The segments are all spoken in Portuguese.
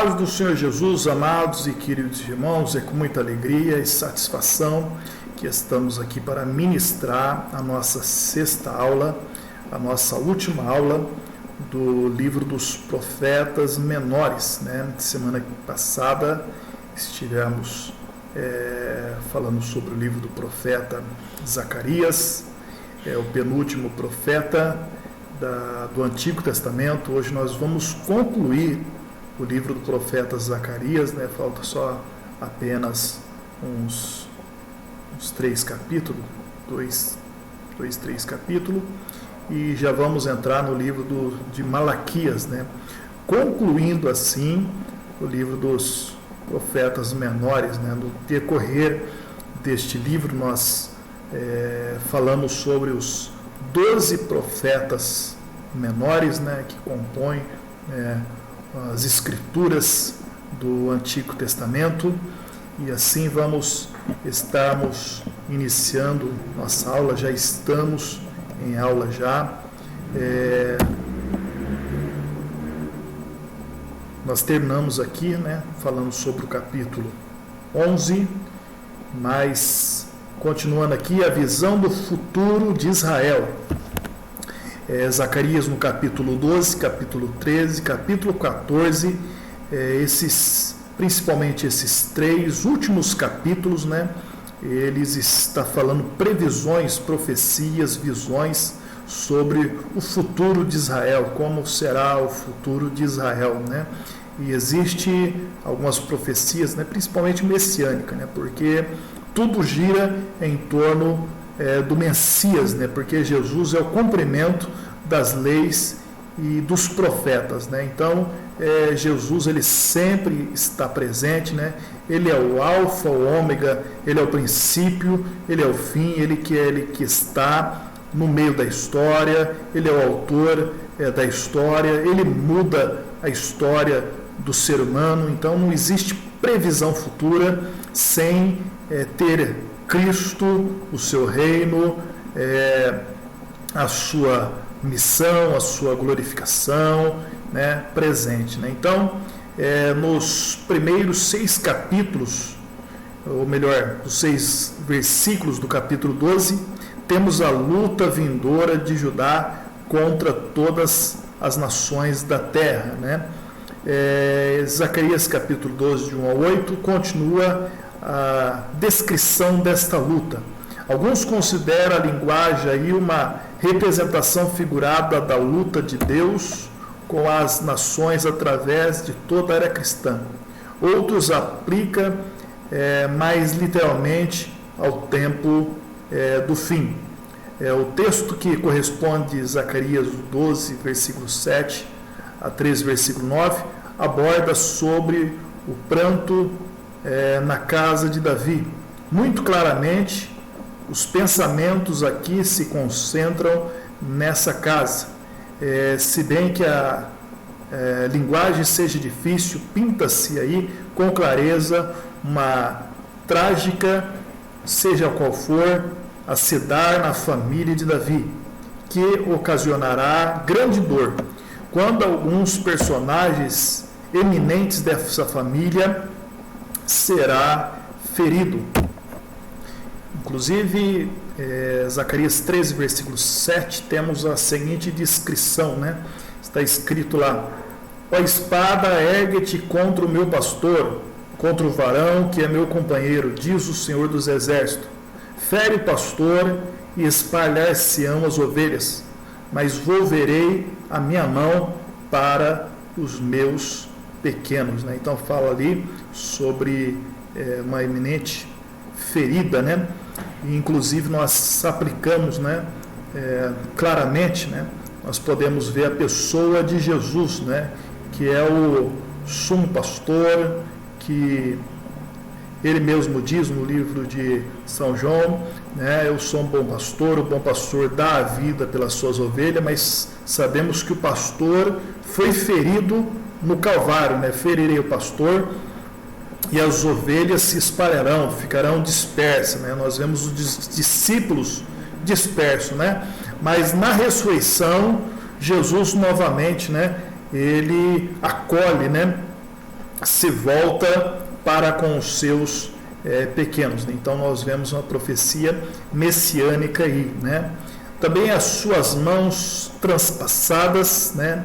paz do Senhor Jesus, amados e queridos irmãos, é com muita alegria e satisfação que estamos aqui para ministrar a nossa sexta aula, a nossa última aula do livro dos profetas menores, Semana passada estivemos falando sobre o livro do profeta Zacarias, o penúltimo profeta do Antigo Testamento. Hoje nós vamos concluir o livro do profeta Zacarias, falta só apenas uns 3 capítulos, 3 capítulos, e já vamos entrar no livro de Malaquias, concluindo assim o livro dos profetas menores. No decorrer deste livro nós falamos sobre os 12 profetas menores, que compõem as escrituras do Antigo Testamento, e assim estamos iniciando nossa aula, já estamos em aula já. Nós terminamos aqui, falando sobre o capítulo 11, mas continuando aqui a visão do futuro de Israel. Zacarias no capítulo 12, capítulo 13, capítulo 14, principalmente esses 3 últimos capítulos, eles está falando previsões, profecias, visões sobre o futuro de Israel, como será o futuro de Israel, E existe algumas profecias, principalmente messiânicas, porque tudo gira em torno do Messias, porque Jesus é o cumprimento das leis e dos profetas, Então, Jesus, ele sempre está presente, Ele é o alfa, o ômega, ele é o princípio, ele é o fim, ele que está no meio da história, ele é o autor da história, ele muda a história do ser humano. Então, não existe previsão futura sem ter Cristo, o seu reino, a sua missão, a sua glorificação, presente. Então, nos primeiros 6 capítulos, ou melhor, os 6 versículos do capítulo 12, temos a luta vindoura de Judá contra todas as nações da terra. Zacarias capítulo 12, de 1 a 8, continua a descrição desta luta. Alguns consideram a linguagem aí uma representação figurada da luta de Deus com as nações através de toda a era cristã. Outros aplicam mais literalmente ao tempo do fim. O texto que corresponde a Zacarias 12, versículo 7 a 13, versículo 9, aborda sobre o pranto na casa de Davi. Muito claramente, os pensamentos aqui se concentram nessa casa. Se bem que a linguagem seja difícil, pinta-se aí com clareza uma trágica, seja qual for, a se dar na família de Davi, que ocasionará grande dor quando alguns personagens eminentes dessa família será ferido. Inclusive, Zacarias 13, versículo 7, temos a seguinte descrição, Está escrito lá: ó espada, ergue-te contra o meu pastor, contra o varão que é meu companheiro, diz o Senhor dos Exércitos. Fere o pastor e espalhar-se-ão as ovelhas, mas volverei a minha mão para os meus pequenos. Então fala ali sobre uma eminente ferida, E, inclusive nós aplicamos, claramente, nós podemos ver a pessoa de Jesus, que é o sumo pastor, que ele mesmo diz no livro de São João, eu sou um bom pastor, o bom pastor dá a vida pelas suas ovelhas, mas sabemos que o pastor foi ferido no Calvário, ferirei o pastor e as ovelhas se espalharão, ficarão dispersas, Nós vemos os discípulos dispersos, Mas na ressurreição, Jesus novamente, ele acolhe, se volta para com os seus pequenos. Então nós vemos uma profecia messiânica aí, né? Também as suas mãos transpassadas, né?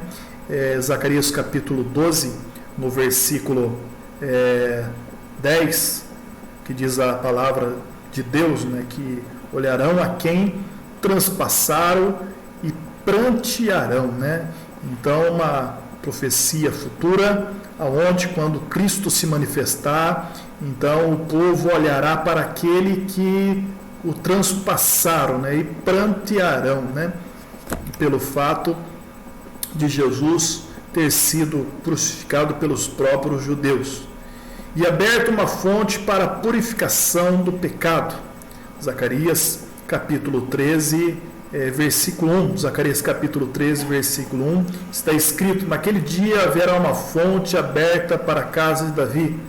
Zacarias capítulo 12, no versículo 10, que diz a palavra de Deus, né? Que olharão a quem transpassaram e prantearão, né? Então uma profecia futura, aonde quando Cristo se manifestar, então o povo olhará para aquele que o transpassaram, né, e prantearão, né, pelo fato de Jesus ter sido crucificado pelos próprios judeus. E aberta uma fonte para a purificação do pecado. Zacarias capítulo 13, versículo 1, Zacarias capítulo 13, versículo 1, está escrito: naquele dia haverá uma fonte aberta para a casa de Davi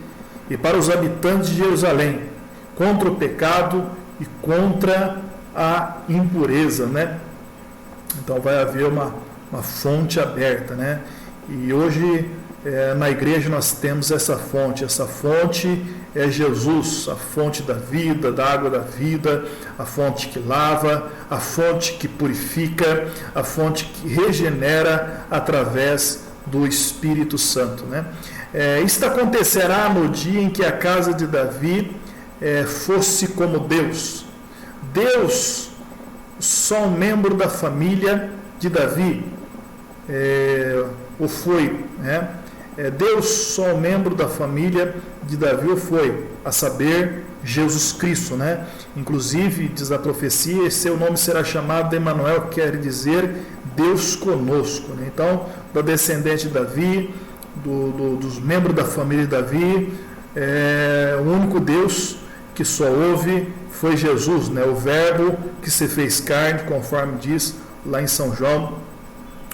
e para os habitantes de Jerusalém, contra o pecado e contra a impureza, né? Então vai haver uma fonte aberta, né? E hoje na igreja nós temos essa fonte é Jesus, a fonte da vida, da água da vida, a fonte que lava, a fonte que purifica, a fonte que regenera através do Espírito Santo, né? Isto acontecerá no dia em que a casa de Davi fosse como Deus. Deus, só um membro da família de Davi o foi, né? Deus, só um membro da família de Davi o foi, a saber, Jesus Cristo, né? Inclusive, diz a profecia, seu nome será chamado de Emanuel, que quer dizer Deus conosco, né? Então, da descendente de Davi, dos membros da família de Davi, o único Deus que só houve foi Jesus, né? O verbo que se fez carne, conforme diz lá em São João,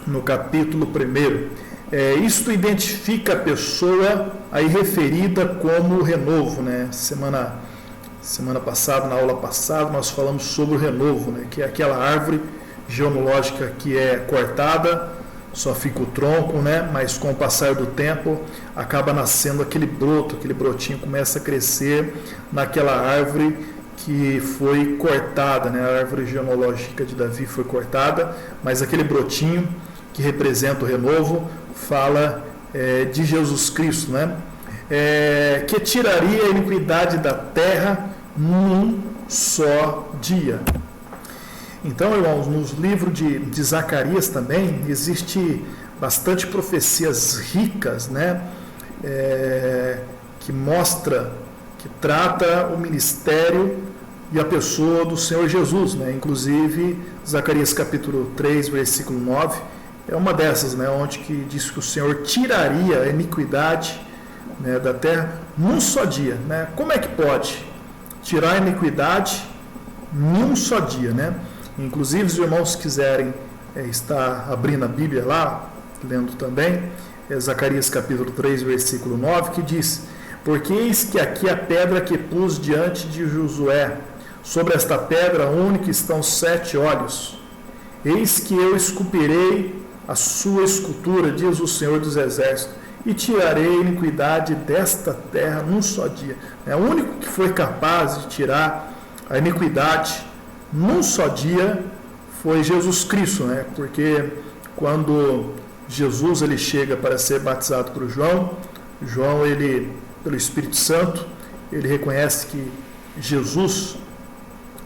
no capítulo 1. Isto identifica a pessoa aí referida como renovo, né? Semana passada, na aula passada, nós falamos sobre o renovo, né? Que é aquela árvore genealógica que é cortada, só fica o tronco, né? Mas com o passar do tempo acaba nascendo aquele broto, aquele brotinho começa a crescer naquela árvore que foi cortada, né? A árvore genealógica de Davi foi cortada, mas aquele brotinho que representa o renovo fala de Jesus Cristo, né? Que tiraria a iniquidade da terra num só dia. Então, irmãos, nos livros de Zacarias também existe bastante profecias ricas, né? Que mostra, que trata o ministério e a pessoa do Senhor Jesus, né? Inclusive, Zacarias capítulo 3, versículo 9, é uma dessas, né? Onde que diz que o Senhor tiraria a iniquidade, né, da terra num só dia, né? Como é que pode tirar a iniquidade num só dia, né? Inclusive, os irmãos quiserem estar abrindo a Bíblia lá, lendo também, Zacarias capítulo 3, versículo 9, que diz: porque eis que aqui a pedra que pus diante de Josué, sobre esta pedra única estão 7 olhos. Eis que eu esculpirei a sua escultura, diz o Senhor dos Exércitos, e tirarei a iniquidade desta terra num só dia. O único que foi capaz de tirar a iniquidade num só dia foi Jesus Cristo, né? Porque quando Jesus ele chega para ser batizado por João, ele, pelo Espírito Santo, ele reconhece que Jesus,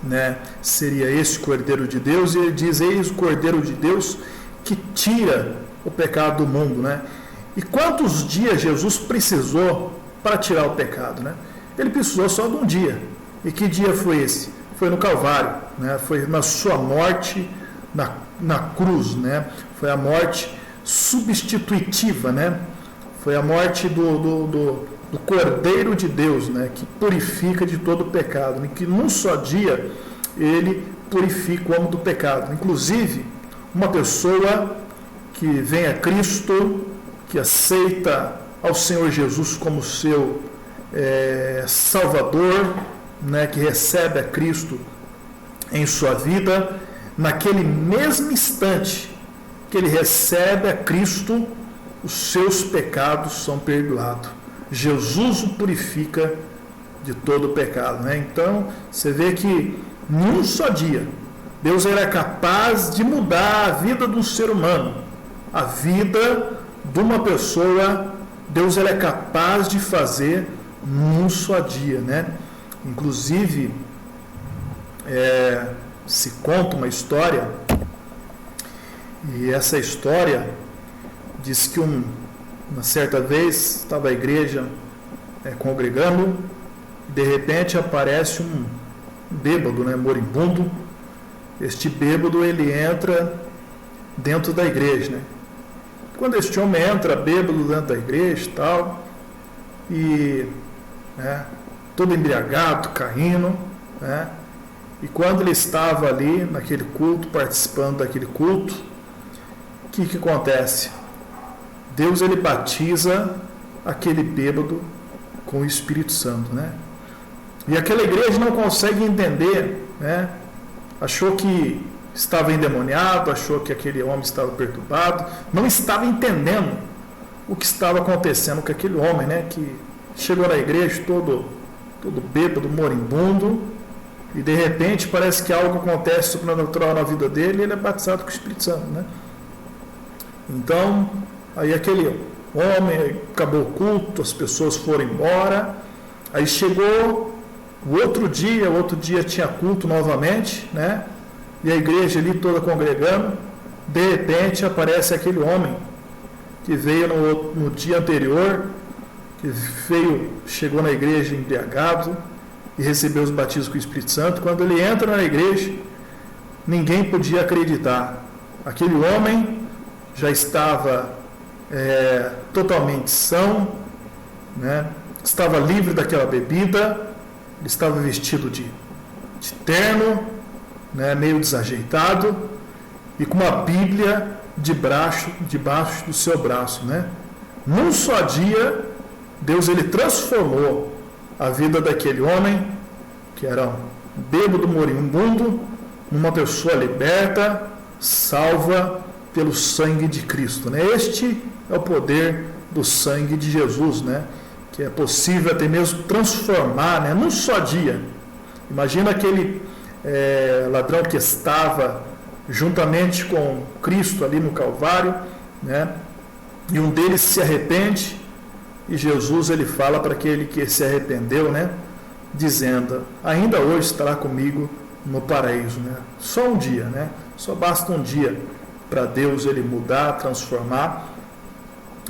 né, seria esse Cordeiro de Deus, e ele diz: eis o Cordeiro de Deus que tira o pecado do mundo, né? E quantos dias Jesus precisou para tirar o pecado, né? Ele precisou só de um dia. E que dia foi esse? Foi no Calvário, né? Foi na sua morte na cruz, né? Foi a morte substitutiva, né? Foi a morte do Cordeiro de Deus, né? Que purifica de todo o pecado, e que num só dia ele purifica o homem do pecado. Inclusive, uma pessoa que vem a Cristo, que aceita ao Senhor Jesus como seu Salvador, né, que recebe a Cristo em sua vida, naquele mesmo instante que ele recebe a Cristo, os seus pecados são perdoados. Jesus o purifica de todo o pecado, né? Então, você vê que num só dia, Deus era capaz de mudar a vida de um ser humano, a vida de uma pessoa. Deus é capaz de fazer num só dia, né? Inclusive, se conta uma história, e essa história diz que uma certa vez estava a igreja congregando, e de repente aparece um bêbado, né, moribundo. Este bêbado, ele entra dentro da igreja, né? Quando este homem entra bêbado dentro da igreja e tal, e todo embriagado, caindo, né? E quando ele estava ali naquele culto, participando daquele culto, o que acontece? Deus, ele batiza aquele bêbado com o Espírito Santo, né? E aquela igreja não consegue entender, né? Achou que estava endemoniado, achou que aquele homem estava perturbado, não estava entendendo o que estava acontecendo com aquele homem, né? Que chegou na igreja todo bêbado, moribundo, e de repente parece que algo acontece sobrenatural na vida dele, e ele é batizado com o Espírito Santo, né? Então, aí aquele homem, acabou o culto, as pessoas foram embora, aí chegou o outro dia tinha culto novamente, né? E a igreja ali toda congregando, de repente aparece aquele homem que veio no dia anterior, chegou na igreja embriagado e recebeu os batismos com o Espírito Santo. Quando ele entra na igreja, ninguém podia acreditar. Aquele homem já estava totalmente são, né? Estava livre daquela bebida, ele estava vestido de terno, né? Meio desajeitado, e com uma Bíblia debaixo do seu braço, né? Num só dia, Deus, ele transformou a vida daquele homem, que era um bêbado moribundo, numa pessoa liberta, salva pelo sangue de Cristo, né? Este é o poder do sangue de Jesus, né? Que é possível até mesmo transformar, né? Num só dia. Imagina aquele ladrão que estava juntamente com Cristo ali no Calvário, né? E um deles se arrepende, e Jesus, ele fala para aquele que se arrependeu, né? Dizendo: ainda hoje estará comigo no paraíso, né? Só um dia, né? Só basta um dia para Deus, ele mudar, transformar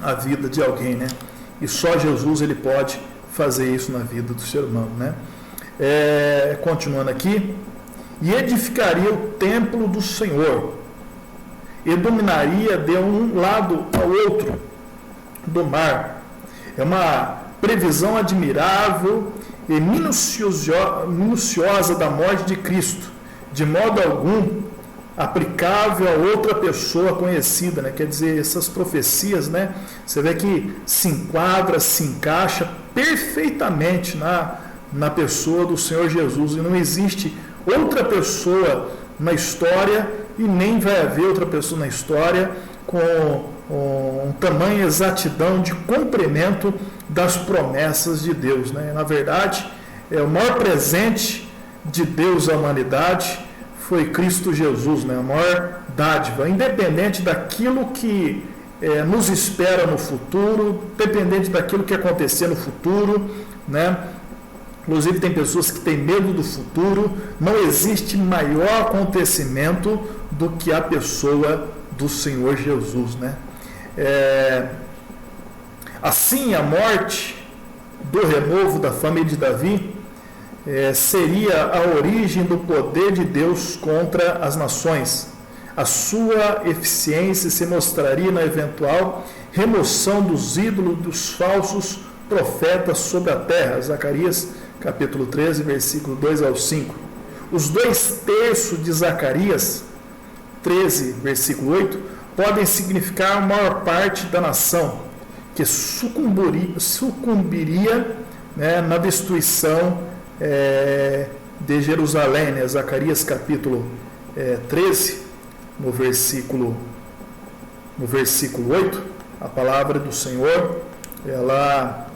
a vida de alguém, né? E só Jesus, ele pode fazer isso na vida do ser humano, né? Continuando aqui: e edificaria o templo do Senhor, e dominaria de um lado ao outro do mar. É uma previsão admirável e minuciosa da morte de Cristo, de modo algum aplicável a outra pessoa conhecida, né? Quer dizer, essas profecias, né? Você vê que se enquadra, se encaixa perfeitamente na pessoa do Senhor Jesus, e não existe outra pessoa na história, e nem vai haver outra pessoa na história com tamanha exatidão de cumprimento das promessas de Deus, né? Na verdade, o maior presente de Deus à humanidade foi Cristo Jesus, né? A maior dádiva, independente daquilo que nos espera no futuro, dependente daquilo que acontecer no futuro, né? Inclusive tem pessoas que têm medo do futuro. Não existe maior acontecimento do que a pessoa do Senhor Jesus, né? Assim, a morte do renovo da família de Davi seria a origem do poder de Deus contra as nações. A sua eficiência se mostraria na eventual remoção dos ídolos dos falsos profetas sobre a terra. Zacarias capítulo 13, versículo 2 ao 5. Os 2/3 de Zacarias 13, versículo 8, podem significar a maior parte da nação, que sucumbiria, né, na destruição de Jerusalém, né? Zacarias capítulo 13, no versículo 8, a palavra do Senhor, ela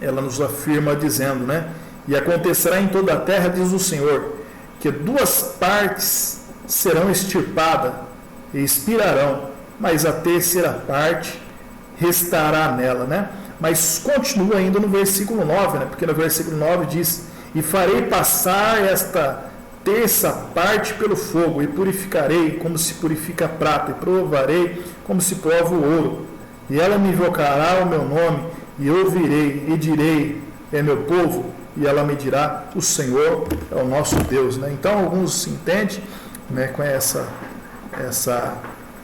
ela nos afirma dizendo, né? E acontecerá em toda a terra, diz o Senhor, que 2 partes serão extirpadas e expirarão, mas a terceira parte restará nela, né? Mas continua ainda no versículo 9, né? Porque no versículo 9 diz: e farei passar esta terça parte pelo fogo, e purificarei como se purifica a prata, e provarei como se prova o ouro. E ela me invocará o meu nome, e ouvirei, e direi: é meu povo. E ela me dirá: o Senhor é o nosso Deus, né? Então alguns entendem, né, com essa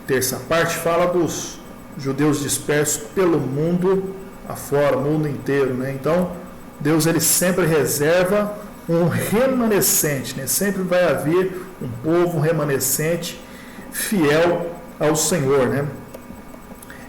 terça parte, fala dos judeus dispersos pelo mundo afora, o mundo inteiro, né? Então Deus, ele sempre reserva um remanescente, né? Sempre vai haver um povo remanescente fiel ao Senhor, né?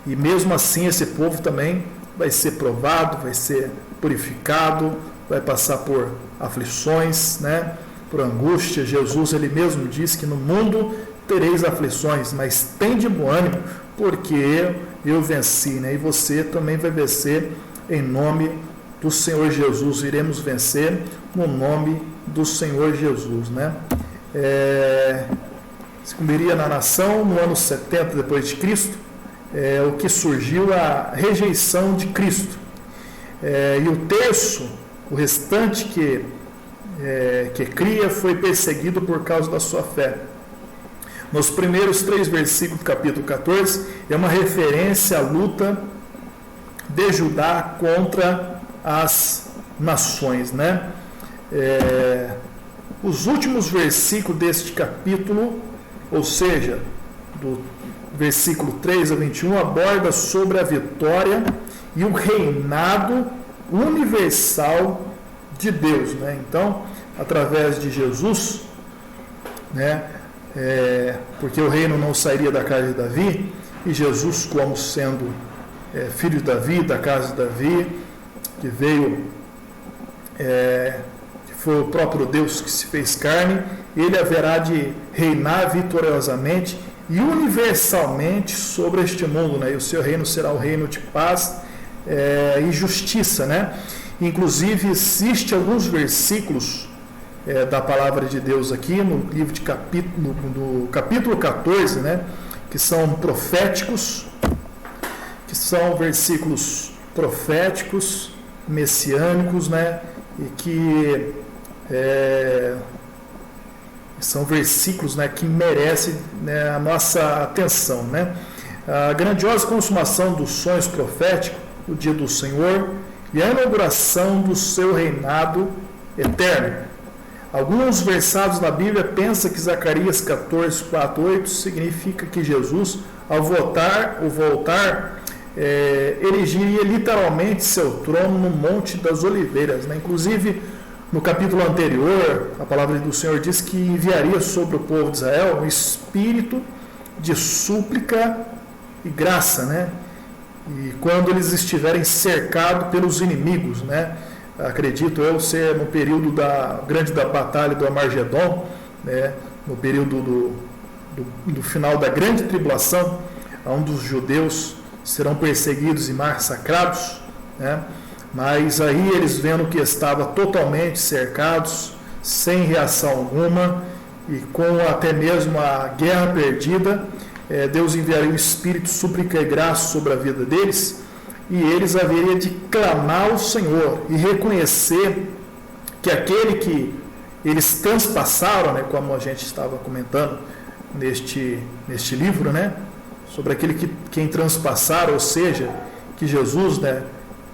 E mesmo assim esse povo também vai ser provado, vai ser purificado, vai passar por aflições, né? Por angústia. Jesus, ele mesmo disse que no mundo tereis aflições, mas tende bom ânimo, porque eu venci, né? E você também vai vencer em nome do Senhor Jesus. Iremos vencer no nome do Senhor Jesus, né? Se cumpriria na nação no ano 70 depois de Cristo, o que surgiu a rejeição de Cristo. E o terço, o restante que cria, foi perseguido por causa da sua fé. Nos primeiros 3 versículos do capítulo 14, é uma referência à luta de Judá contra as nações, né? Os últimos versículos deste capítulo, ou seja, do versículo 3 a 21, aborda sobre a vitória e o reinado universal de Deus, né? Então, através de Jesus, né? Porque o reino não sairia da casa de Davi, e Jesus, como sendo filho de Davi, da casa de Davi, que veio, que foi o próprio Deus que se fez carne, ele haverá de reinar vitoriosamente e universalmente sobre este mundo, né? E o seu reino será o reino de paz e justiça, né? Inclusive, existe alguns versículos da palavra de Deus aqui no livro de do capítulo 14, né? Que são proféticos, que são versículos proféticos, messiânicos, né? E que são versículos, né, que merecem, né, a nossa atenção, né? A grandiosa consumação dos sonhos proféticos, o dia do Senhor e a inauguração do seu reinado eterno. Alguns versados na Bíblia pensam que Zacarias 14, 4, 8 significa que Jesus, ao voltar, erigiria literalmente seu trono no Monte das Oliveiras, né? Inclusive, no capítulo anterior, a palavra do Senhor diz que enviaria sobre o povo de Israel um espírito de súplica e graça, né? E quando eles estiverem cercados pelos inimigos, né? Acredito eu ser no período da batalha do Armagedon, né? No período do final da grande tribulação, onde os judeus serão perseguidos e massacrados, né? Mas aí eles, vendo que estavam totalmente cercados, sem reação alguma e com até mesmo a guerra perdida, Deus enviaria um espírito de súplica e graça sobre a vida deles, e eles haveriam de clamar ao Senhor e reconhecer que aquele que eles transpassaram, né, como a gente estava comentando neste livro, né, sobre aquele que quem transpassaram, ou seja, que Jesus, né,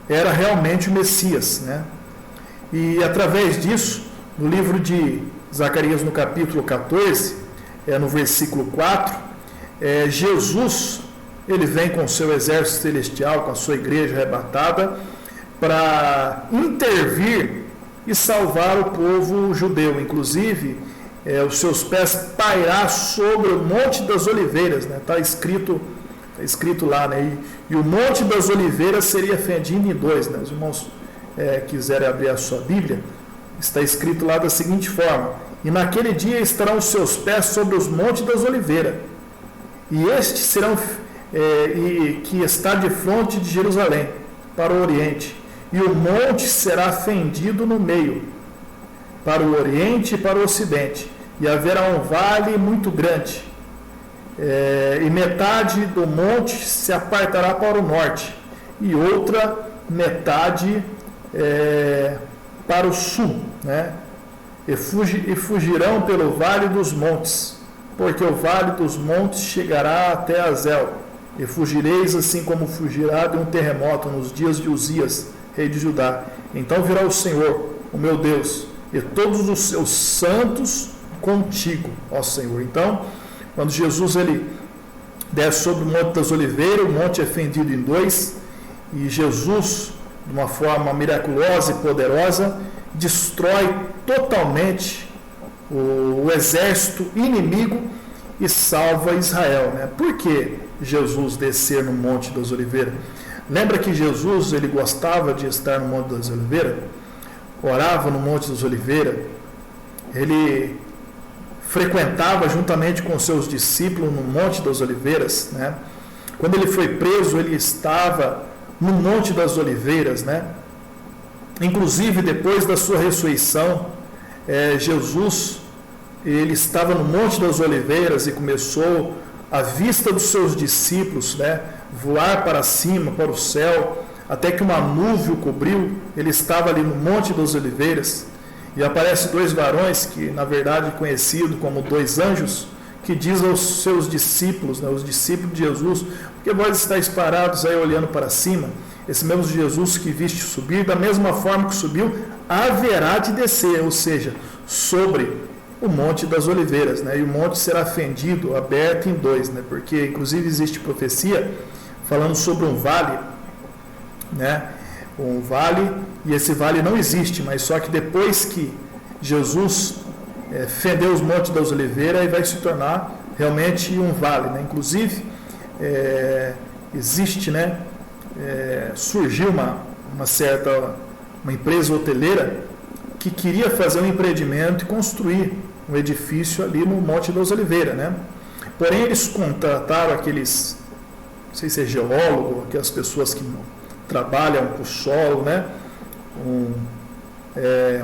era realmente o Messias, né? E através disso, no livro de Zacarias, no capítulo 14, no versículo 4, Jesus, ele vem com o seu exército celestial, com a sua igreja arrebatada, para intervir e salvar o povo judeu. Inclusive, os seus pés pairar sobre o Monte das Oliveiras, né? Está escrito lá, né? E o Monte das Oliveiras seria fendido em 2, né? Os irmãos quiserem abrir a sua Bíblia, está escrito lá da seguinte forma: e naquele dia estarão os seus pés sobre os montes das Oliveiras, e estes serão que está de fronte de Jerusalém para o oriente, e o monte será fendido no meio, para o oriente e para o ocidente, e haverá um vale muito grande, e metade do monte se apartará para o norte, e outra metade para o sul, né? E fugirão pelo vale dos montes, porque o vale dos montes chegará até Azel, e fugireis assim como fugirá de um terremoto nos dias de Uzias, rei de Judá. Então virá o Senhor, o meu Deus, e todos os seus santos contigo, ó Senhor. Então, quando Jesus ele desce sobre o Monte das Oliveiras, o monte é fendido em dois, e Jesus, de uma forma miraculosa e poderosa, destrói totalmente o exército inimigo e salva Israel, né? Por que Jesus descer no Monte das Oliveiras? Lembra que Jesus ele gostava de estar no Monte das Oliveiras? Orava no Monte das Oliveiras, ele frequentava juntamente com seus discípulos no Monte das Oliveiras, né? Quando ele foi preso, ele estava no Monte das Oliveiras, né? Inclusive depois da sua ressurreição, Jesus ele estava no Monte das Oliveiras e começou à vista dos seus discípulos, né, voar para cima, para o céu, até que uma nuvem o cobriu. Ele estava ali no Monte das Oliveiras e aparecem dois varões que na verdade conhecidos como dois anjos, que diz aos seus discípulos, né, os discípulos de Jesus: porque vós estáis parados aí olhando para cima? Esse mesmo Jesus que viste subir, da mesma forma que subiu, haverá de descer, ou seja, sobre o Monte das Oliveiras, né? E o monte será fendido, aberto em dois, né? Porque inclusive existe profecia falando sobre um vale, né? Um vale, e esse vale não existe, mas só que depois que Jesus fendeu os Montes das Oliveiras, aí vai se tornar realmente um vale, né? Inclusive existe, né? Surgiu uma empresa hoteleira que queria fazer um empreendimento e construir um edifício ali no Monte das Oliveiras, né? Porém, eles contrataram aqueles, não sei se é geólogo, aquelas pessoas que trabalham com o solo, né?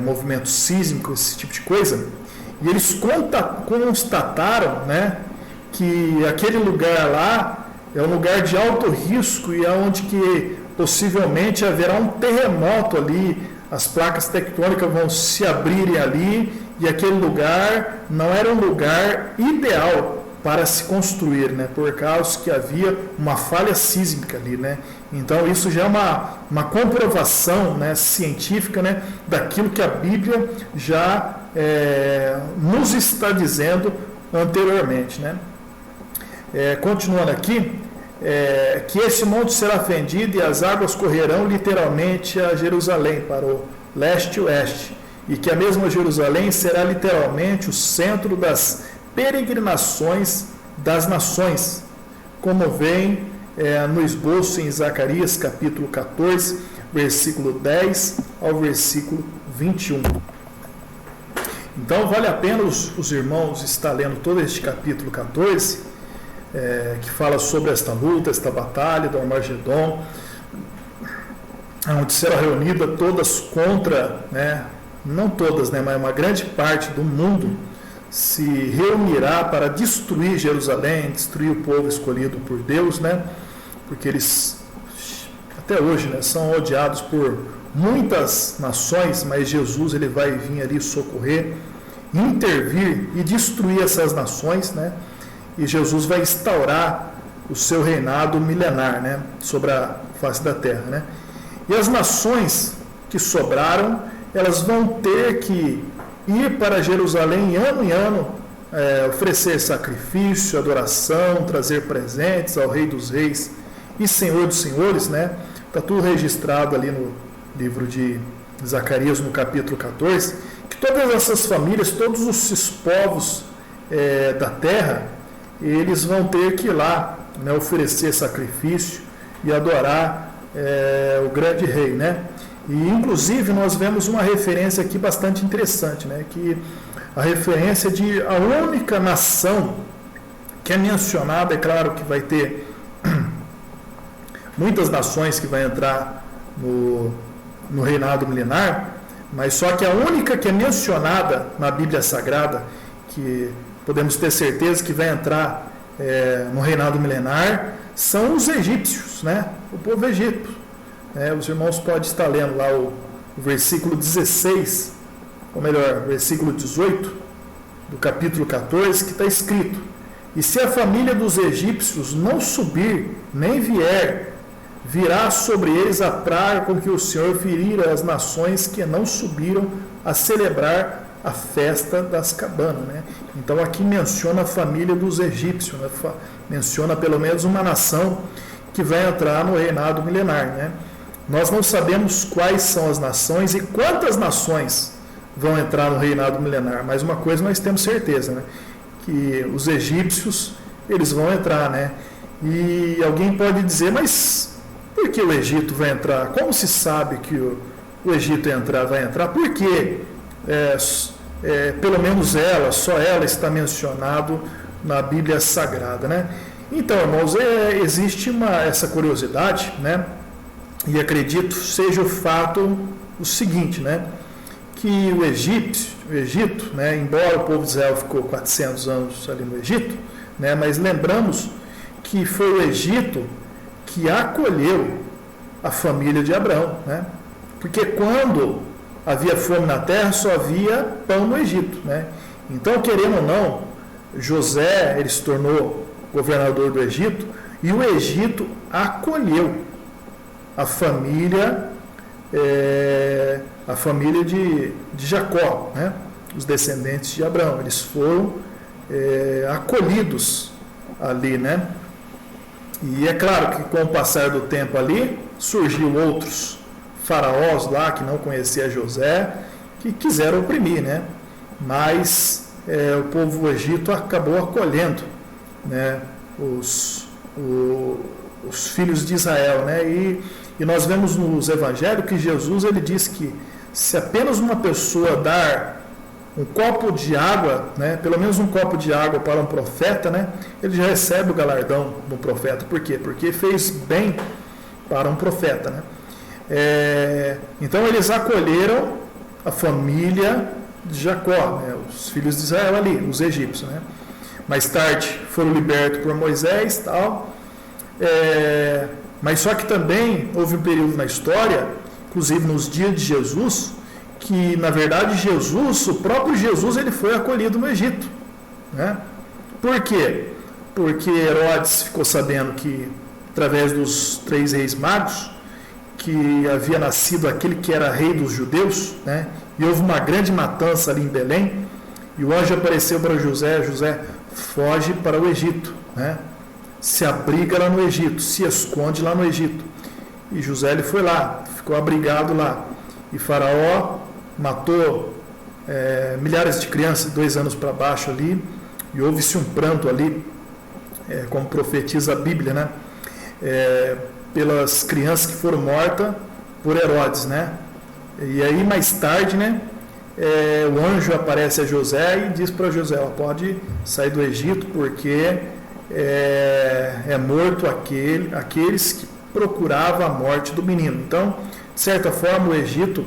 Movimento sísmico, esse tipo de coisa, e eles constataram, né, que aquele lugar lá é um lugar de alto risco e é onde que possivelmente haverá um terremoto ali, as placas tectônicas vão se abrirem ali, e aquele lugar não era um lugar ideal para se construir, né, por causa que havia uma falha sísmica ali, né? Então isso já é uma comprovação, né, científica, né, daquilo que a Bíblia já nos está dizendo anteriormente, né? Continuando aqui, que esse monte será fendido e as águas correrão literalmente a Jerusalém, para o leste e oeste, e que a mesma Jerusalém será literalmente o centro das peregrinações das nações, como vem no esboço em Zacarias capítulo 14, versículo 10 ao versículo 21. Então vale a pena os irmãos estar lendo todo este capítulo 14, que fala sobre esta luta, esta batalha do Armagedon, onde serão reunidas todas contra, né, não todas, né, mas uma grande parte do mundo se reunirá para destruir Jerusalém, destruir o povo escolhido por Deus, né, porque eles até hoje, né, são odiados por muitas nações, mas Jesus ele vai vir ali socorrer, intervir e destruir essas nações, né? E Jesus vai instaurar o seu reinado milenar, né, sobre a face da terra, né? E as nações que sobraram, elas vão ter que ir para Jerusalém ano em ano, oferecer sacrifício, adoração, trazer presentes ao Rei dos Reis e Senhor dos Senhores, né? Está tudo registrado ali no livro de Zacarias, no capítulo 14, que todas essas famílias, todos esses povos da terra, eles vão ter que ir lá, né, oferecer sacrifício e adorar o grande rei, né? E inclusive nós vemos uma referência aqui bastante interessante, né, que a referência de a única nação que é mencionada, é claro que vai ter muitas nações que vai entrar no reinado milenar, mas só que a única que é mencionada na Bíblia Sagrada, que podemos ter certeza que vai entrar no reinado milenar, são os egípcios, né? O povo egípcio. Os irmãos podem estar lendo lá o versículo 16, ou melhor, versículo 18, do capítulo 14, que está escrito: e se a família dos egípcios não subir, nem vier, virá sobre eles a praga com que o Senhor ferira as nações que não subiram a celebrar a festa das cabanas, né? Então aqui menciona a família dos egípcios, né? Menciona pelo menos uma nação que vai entrar no reinado milenar, né? Nós não sabemos quais são as nações e quantas nações vão entrar no reinado milenar, mas uma coisa nós temos certeza, né? Que os egípcios, eles vão entrar, né? E alguém pode dizer, mas por que o Egito vai entrar? Como se sabe que o Egito vai entrar? Por quê? Pelo menos só ela está mencionado na Bíblia Sagrada, né? Então, irmãos, existe essa curiosidade, né? E acredito seja o fato o seguinte, né? Que o Egito, né? Embora o povo de Israel ficou 400 anos ali no Egito, né? Mas lembramos que foi o Egito que acolheu a família de Abraão, né? Porque quando havia fome na terra, só havia pão no Egito, né? Então, querendo ou não, José, ele se tornou governador do Egito, e o Egito acolheu a família de Jacó, né? Os descendentes de Abraão, eles foram acolhidos ali, né? E é claro que com o passar do tempo ali, surgiu outros faraós lá que não conhecia José, que quiseram oprimir, né? Mas o povo do Egito acabou acolhendo, né, os filhos de Israel, né? E nós vemos nos evangelhos que Jesus, ele diz que se apenas uma pessoa dar um copo de água, né, pelo menos um copo de água para um profeta, né, ele já recebe o galardão do profeta. Por quê? Porque fez bem para um profeta, né? Então eles acolheram a família de Jacó, né, os filhos de Israel ali, os egípcios, né? Mais tarde foram libertos por Moisés e tal, mas só que também houve um período na história, inclusive nos dias de Jesus, que na verdade o próprio Jesus, ele foi acolhido no Egito, né? Por quê? Porque Herodes ficou sabendo que, através dos 3 reis magos, que havia nascido aquele que era rei dos judeus, né? E houve uma grande matança ali em Belém, e o anjo apareceu para José: foge para o Egito, né? Se abriga lá no Egito, se esconde lá no Egito. E José, ele foi lá, ficou abrigado lá. E Faraó matou milhares de crianças, 2 anos para baixo ali, e houve-se um pranto ali, como profetiza a Bíblia, né? Pelas crianças que foram mortas por Herodes, né? E aí mais tarde, né, o anjo aparece a José e diz para José: pode sair do Egito, porque é morto aqueles que procuravam a morte do menino. Então, de certa forma, o Egito,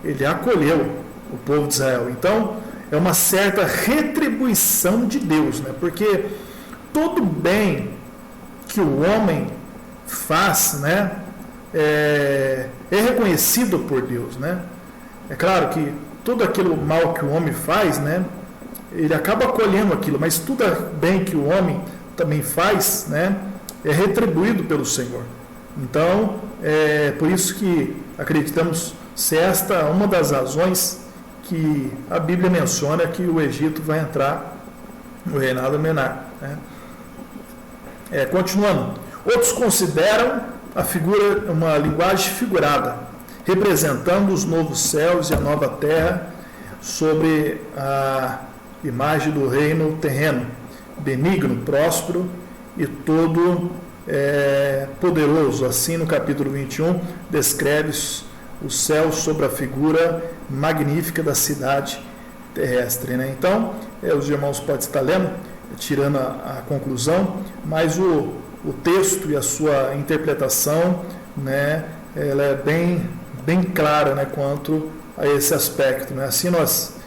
ele acolheu o povo de Israel. Então, é uma certa retribuição de Deus, né? Porque todo bem que o homem faz, né, é reconhecido por Deus, né? É claro que todo aquele mal que o homem faz, né, ele acaba acolhendo aquilo, mas tudo bem que o homem também faz, né, é retribuído pelo Senhor. Então, por isso que acreditamos ser esta uma das razões que a Bíblia menciona que o Egito vai entrar no reinado milenar, né? Continuando, outros consideram a figura uma linguagem figurada, representando os novos céus e a nova terra sobre a imagem do reino terreno, benigno, próspero e todo poderoso. Assim, no capítulo 21, descreve os céus sobre a figura magnífica da cidade terrestre, né? Então, os irmãos podem estar lendo, tirando a conclusão, mas o texto e a sua interpretação, né, ela é bem clara, né, quanto a esse aspecto, né? Assim nós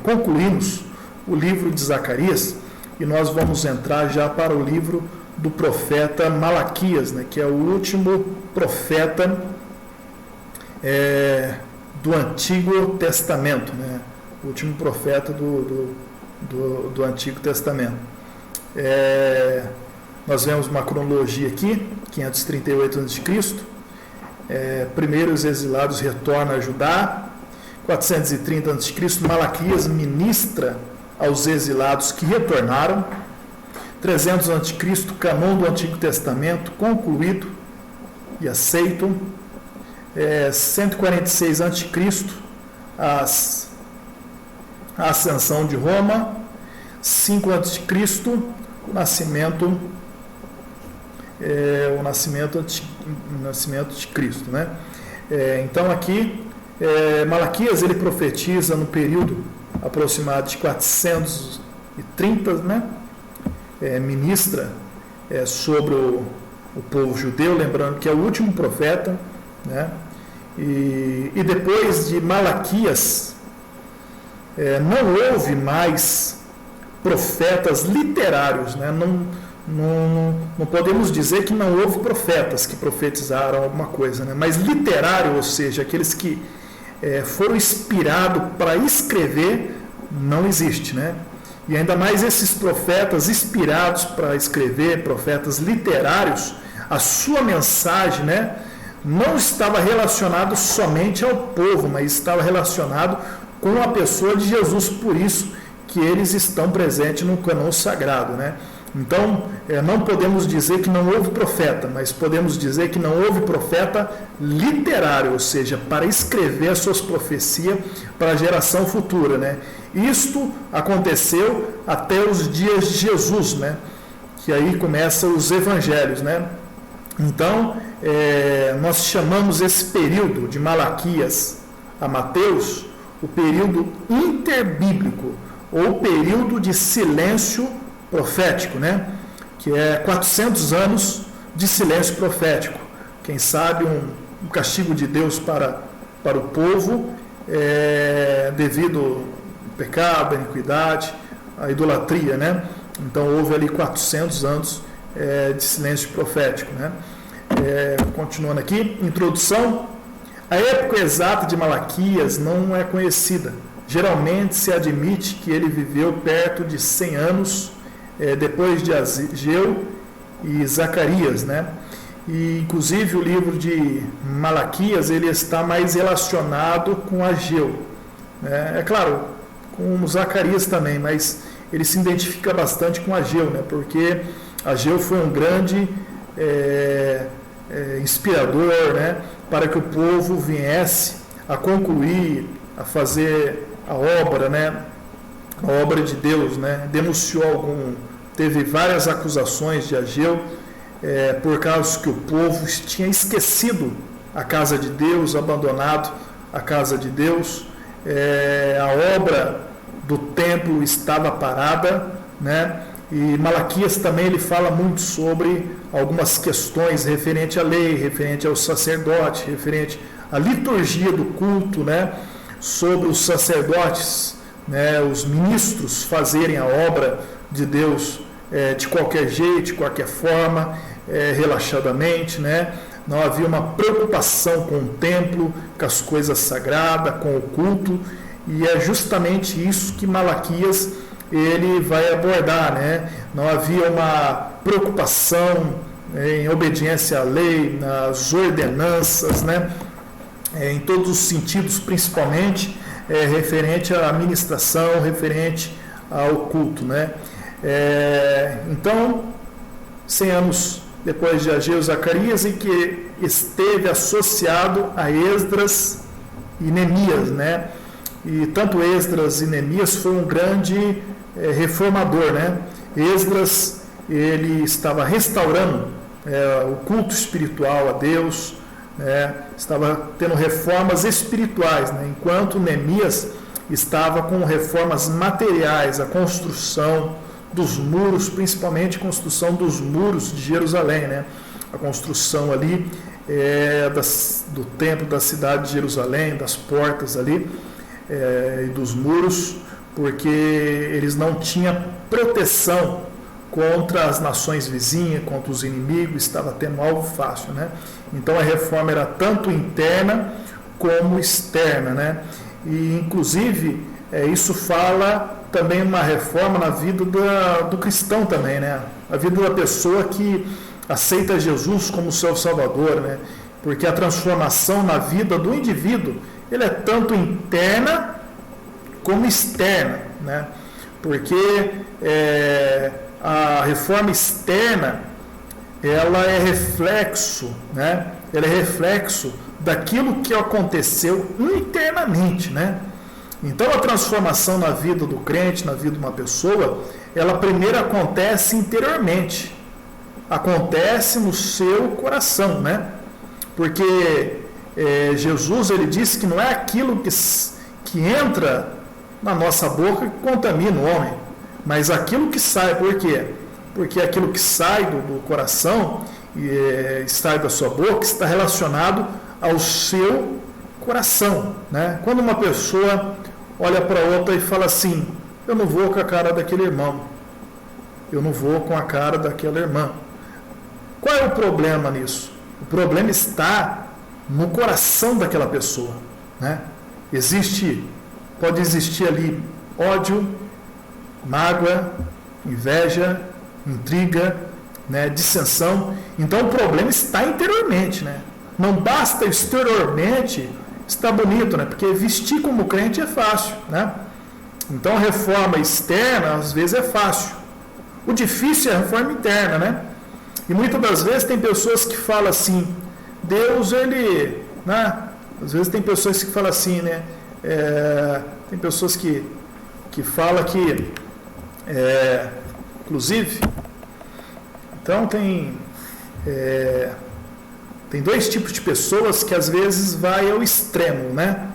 concluímos o livro de Zacarias e nós vamos entrar já para o livro do profeta Malaquias, né, que é o último profeta do Antigo Testamento, né, o último profeta do Antigo Testamento. Nós vemos uma cronologia aqui, 538 a.C., primeiro os exilados retornam a Judá, 430 a.C., Malaquias ministra aos exilados que retornaram, 300 a.C., canon do Antigo Testamento concluído e aceito, 146 a.C., a ascensão de Roma, 5 a.C., o nascimento de Cristo, né? Então aqui Malaquias ele profetiza no período aproximado de 430, né? Ministra sobre o povo judeu, lembrando que é o último profeta, né? E depois de Malaquias não houve mais profetas literários, né? Não podemos dizer que não houve profetas que profetizaram alguma coisa, né? Mas literário, ou seja, aqueles que foram inspirados para escrever, não existe, né? E ainda mais esses profetas inspirados para escrever, profetas literários, a sua mensagem, né, não estava relacionado somente ao povo, mas estava relacionado com a pessoa de Jesus, por isso que eles estão presentes no cânon sagrado, né? Então, não podemos dizer que não houve profeta, mas podemos dizer que não houve profeta literário, ou seja, para escrever as suas profecias para a geração futura, né? Isto aconteceu até os dias de Jesus, né? Que aí começam os evangelhos, né? Então, nós chamamos esse período de Malaquias a Mateus o período interbíblico, ou período de silêncio profético, né? Que é 400 anos de silêncio profético. Quem sabe um castigo de Deus para o povo devido ao pecado, à iniquidade, à idolatria, né? Então houve ali 400 anos de silêncio profético, né? Continuando aqui, introdução. A época exata de Malaquias não é conhecida. Geralmente se admite que ele viveu perto de 100 anos depois de Ageu e Zacarias, né? E inclusive o livro de Malaquias ele está mais relacionado com Ageu, né? É claro, com Zacarias também, mas ele se identifica bastante com Ageu, né? Porque Ageu foi um grande inspirador, né? Para que o povo viesse a concluir, a fazer a obra, né? A obra de Deus, né? Teve várias acusações de Ageu por causa que o povo tinha esquecido a casa de Deus, abandonado a casa de Deus, a obra do templo estava parada, né? E Malaquias também ele fala muito sobre algumas questões referente à lei, referente ao sacerdote, referente à liturgia do culto, né? Sobre os sacerdotes, né? Os ministros fazerem a obra de Deus de qualquer jeito, de qualquer forma, relaxadamente, né? Não havia uma preocupação com o templo, com as coisas sagradas, com o culto, e é justamente isso que Malaquias ele vai abordar, né? Não havia uma preocupação em obediência à lei, nas ordenanças, né? Em todos os sentidos, principalmente referente à administração, referente ao culto, né? Então, 100 anos depois de Ageu e Zacarias, e que esteve associado a Esdras e Neemias, né? E tanto Esdras e Neemias foi um grande reformador, né? Esdras, ele estava restaurando o culto espiritual a Deus, né? Estava tendo reformas espirituais, né? Enquanto Neemias estava com reformas materiais, a construção dos muros, principalmente a construção dos muros de Jerusalém, né? a construção ali do templo da cidade de Jerusalém, das portas ali e dos muros, porque eles não tinham proteção contra as nações vizinhas, contra os inimigos, estava tendo algo fácil, né? Então a reforma era tanto interna como externa, né? E inclusive isso fala também uma reforma na vida do cristão também, né? A vida da pessoa que aceita Jesus como seu Salvador, né? Porque a transformação na vida do indivíduo, ele é tanto interna como externa, né? Porque a reforma externa, ela é reflexo, né? Ela é reflexo daquilo que aconteceu internamente, né? Então a transformação na vida do crente, na vida de uma pessoa, ela primeiro acontece interiormente, acontece no seu coração, né? Porque Jesus, ele disse que não é aquilo que entra na nossa boca que contamina o homem, mas aquilo que sai. Por quê? Porque aquilo que sai do coração e sai da sua boca está relacionado ao seu coração, né? Quando uma pessoa olha para outra e fala assim: eu não vou com a cara daquele irmão, eu não vou com a cara daquela irmã. Qual é o problema nisso? O problema está no coração daquela pessoa, né? Pode existir ali ódio, mágoa, inveja, intriga, né, dissensão. Então o problema está interiormente, né? Não basta exteriormente estar bonito, né? Porque vestir como crente é fácil, né? Então a reforma externa às vezes é fácil. O difícil é a reforma interna, né? E muitas das vezes tem pessoas que falam assim: Deus, ele, né? Às vezes tem pessoas que falam assim, né? Tem pessoas que falam que, inclusive, então tem dois tipos de pessoas que às vezes vai ao extremo, né?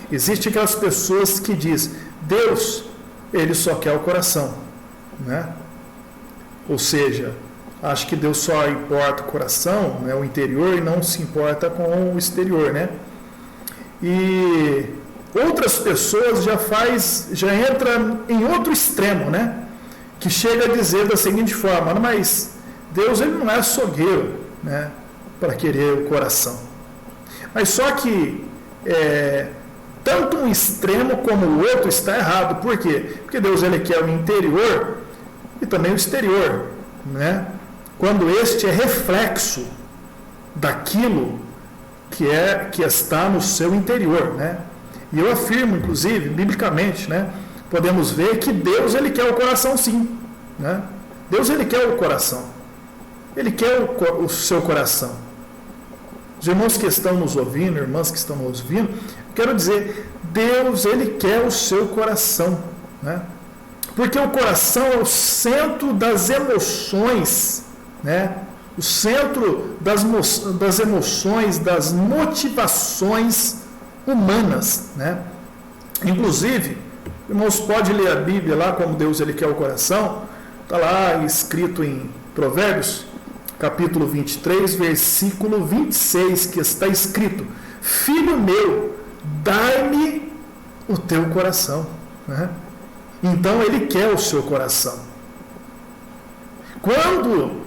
Existe aquelas pessoas que dizem: Deus, ele só quer o coração, né? Ou seja, acho que Deus só importa o coração, né, o interior, e não se importa com o exterior, né? E outras pessoas já entram em outro extremo, né? Que chega a dizer da seguinte forma: mas Deus, ele não é açougueiro, né, para querer o coração. Mas só que tanto um extremo como o outro está errado. Por quê? Porque Deus, ele quer o interior e também o exterior, né? Quando este é reflexo daquilo que está no seu interior, né? E eu afirmo, inclusive, biblicamente, né, podemos ver que Deus, ele quer o coração, sim, né? Deus, ele quer o coração. Ele quer o seu coração. Os irmãos que estão nos ouvindo, irmãs que estão nos ouvindo, quero dizer, Deus, ele quer o seu coração, né? Porque o coração é o centro das emoções, né? O centro das emoções, das motivações humanas, né? Inclusive, irmãos, pode ler a Bíblia lá, como Deus, ele quer o coração. Está lá escrito em Provérbios, capítulo 23, versículo 26, que está escrito: Filho meu, dai-me o teu coração, né? Então ele quer o seu coração. Quando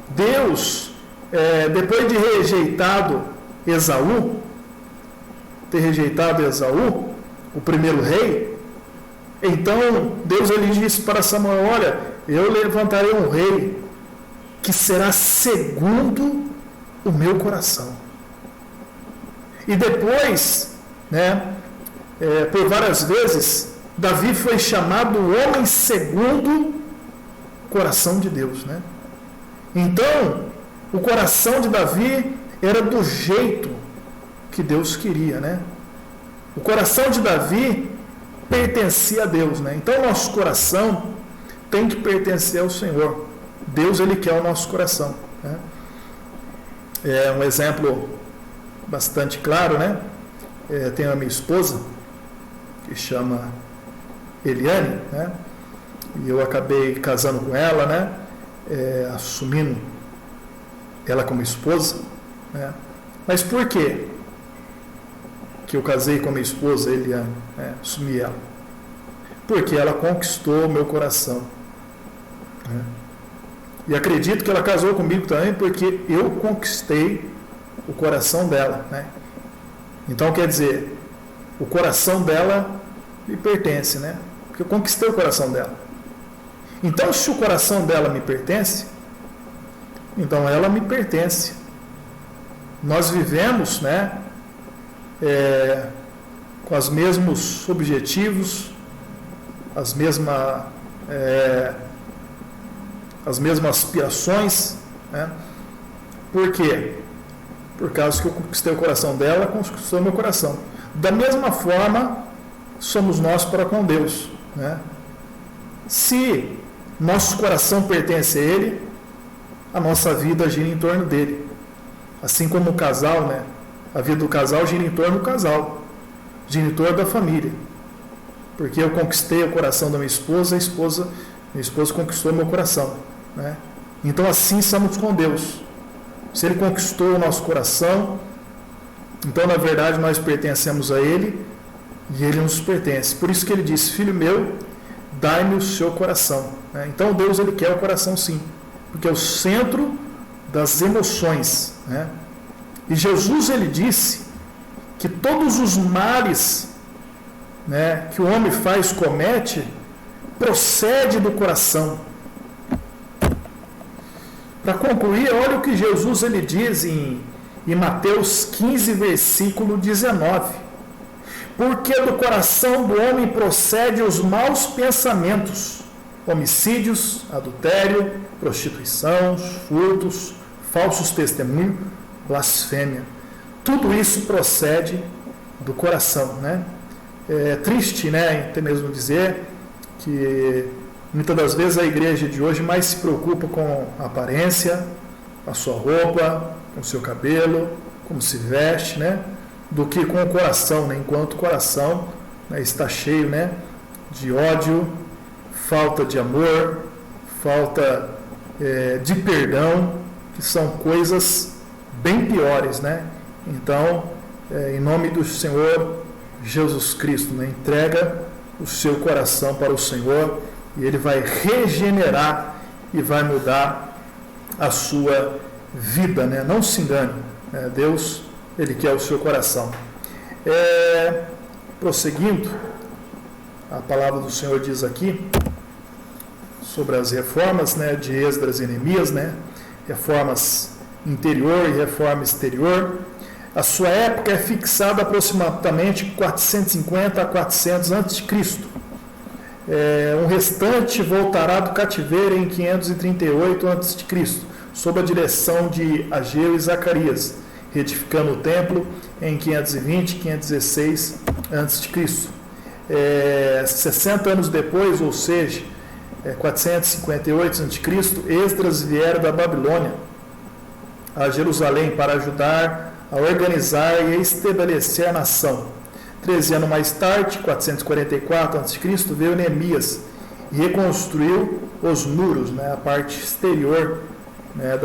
Deus, depois de ter rejeitado Esaú, o primeiro rei, então Deus, ele disse para Samuel: olha, eu levantarei um rei que será segundo o meu coração. E depois, né, por várias vezes, Davi foi chamado o homem segundo o coração de Deus, né? Então, o coração de Davi era do jeito que Deus queria, né? O coração de Davi pertencia a Deus, né? Então, o nosso coração tem que pertencer ao Senhor. Deus, ele quer o nosso coração, né? É um exemplo bastante claro, né? Tenho a minha esposa, que chama Eliane, né? E eu acabei casando com ela, né? Assumindo ela como esposa, né? Mas por quê que eu casei com a minha esposa, Eliane, assumi ela? Porque ela conquistou o meu coração, né? E acredito que ela casou comigo também porque eu conquistei o coração dela, né? Então, quer dizer, o coração dela me pertence, né? Porque eu conquistei o coração dela. Então, se o coração dela me pertence, então ela me pertence. Nós vivemos, né, com os mesmos objetivos, as mesmas aspirações, né? Por quê? Por causa que eu conquistei o coração dela, conquistou o meu coração. Da mesma forma, somos nós para com Deus, né? Se nosso coração pertence a Ele, a nossa vida gira em torno dele. Assim como o casal, né? A vida do casal gira em torno do casal, gira em torno da família. Porque eu conquistei o coração da minha esposa conquistou o meu coração, né? Então assim somos com Deus. Se Ele conquistou o nosso coração, então na verdade nós pertencemos a Ele e Ele nos pertence. Por isso que Ele disse: filho meu, dai-me o seu coração, né? Então Deus, Ele quer o coração sim, porque é o centro das emoções, né? E Jesus, Ele disse que todos os males, né, que o homem comete, procede do coração. Para concluir, olha o que Jesus ele diz em Mateus 15, versículo 19. Porque do coração do homem procede os maus pensamentos, homicídios, adultério, prostituição, furtos, falsos testemunhos, blasfêmia. Tudo isso procede do coração, né? É triste, né, até mesmo dizer que muitas das vezes a igreja de hoje mais se preocupa com a aparência, a sua roupa, com o seu cabelo, como se veste, né, do que com o coração, né, enquanto o coração, né, está cheio, né, de ódio, falta de amor, falta de perdão, que são coisas bem piores, né? Então, em nome do Senhor Jesus Cristo, né, entrega o seu coração para o Senhor e Ele vai regenerar e vai mudar a sua vida, né? Não se engane, né? Deus, Ele quer o seu coração. Prosseguindo, a palavra do Senhor diz aqui sobre as reformas, né, de Esdras e Neemias, né? Reformas interior e reforma exterior. A sua época é fixada aproximadamente 450 a 400 a.C. Um restante voltará do cativeiro em 538 a.C., sob a direção de Ageu e Zacarias, reedificando o templo em 520 e 516 a.C. 60 anos depois, ou seja, 458 a.C., Esdras vieram da Babilônia a Jerusalém para ajudar a organizar e estabelecer a nação. 13 anos mais tarde, 444 a.C., veio Neemias e reconstruiu os muros, né, a parte exterior, né,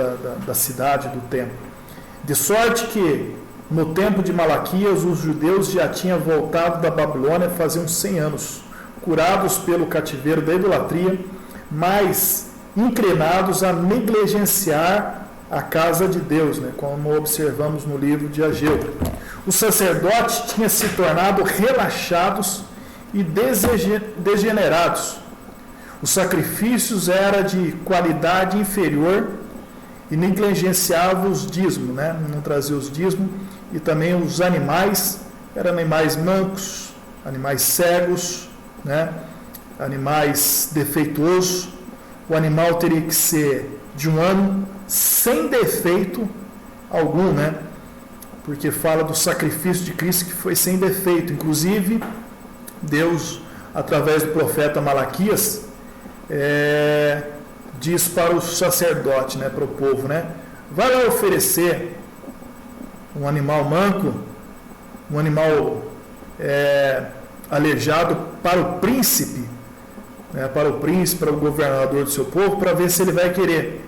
da cidade, do templo. De sorte que, no tempo de Malaquias, os judeus já tinham voltado da Babilônia faziam 100 anos, curados pelo cativeiro da idolatria, mas inclinados a negligenciar a casa de Deus, né, como observamos no livro de Ageu. Os sacerdotes tinham se tornado relaxados e degenerados. Os sacrifícios eram de qualidade inferior e negligenciavam os dízimos, né, não traziam os dízimos, e também os animais, eram animais mancos, animais cegos, né, animais defeituosos. O animal teria que ser de um ano sem defeito algum, né? Porque fala do sacrifício de Cristo que foi sem defeito. Inclusive, Deus, através do profeta Malaquias, diz para o sacerdote, né, para o povo, né? Vai lá oferecer um animal manco, um animal aleijado para o príncipe, né, para o governador do seu povo, para ver se ele vai querer.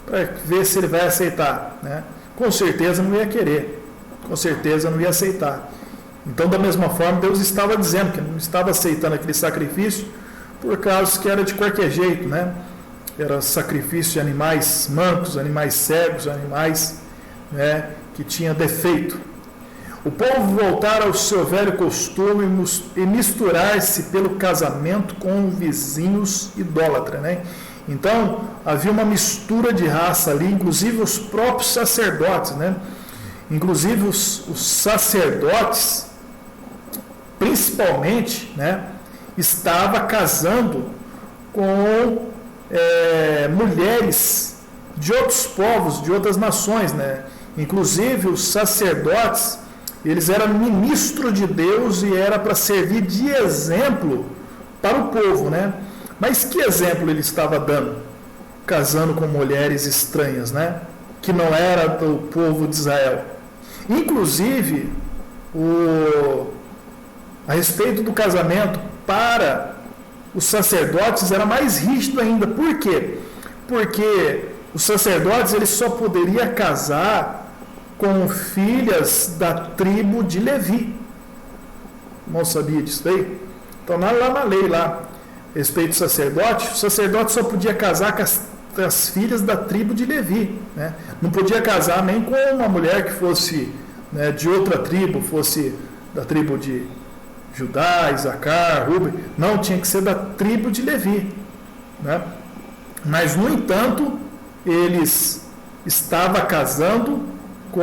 para ver se ele vai aceitar, né? Com certeza não ia querer, com certeza não ia aceitar. Então, da mesma forma, Deus estava dizendo que não estava aceitando aquele sacrifício por causa que era de qualquer jeito, né? Era sacrifício de animais mancos, animais cegos, animais, né, que tinham defeito. O povo voltar ao seu velho costume e misturar-se pelo casamento com vizinhos idólatras, né? Então, havia uma mistura de raça ali, inclusive os próprios sacerdotes, né? Inclusive os sacerdotes, principalmente, né, estava casando com mulheres de outros povos, de outras nações, né? Inclusive os sacerdotes, eles eram ministros de Deus e era para servir de exemplo para o povo, né? Mas que exemplo ele estava dando? Casando com mulheres estranhas, né? Que não era do povo de Israel. Inclusive, a respeito do casamento para os sacerdotes era mais rígido ainda. Por quê? Porque os sacerdotes eles só poderiam casar com filhas da tribo de Levi. Não sabia disso aí? Então, lá na lei, lá, a respeito do sacerdote, o sacerdote só podia casar com as filhas da tribo de Levi, né? Não podia casar nem com uma mulher que fosse, né, de outra tribo, fosse da tribo de Judá, Isacar, Rubem. Não, tinha que ser da tribo de Levi, né? Mas, no entanto, eles estavam casando com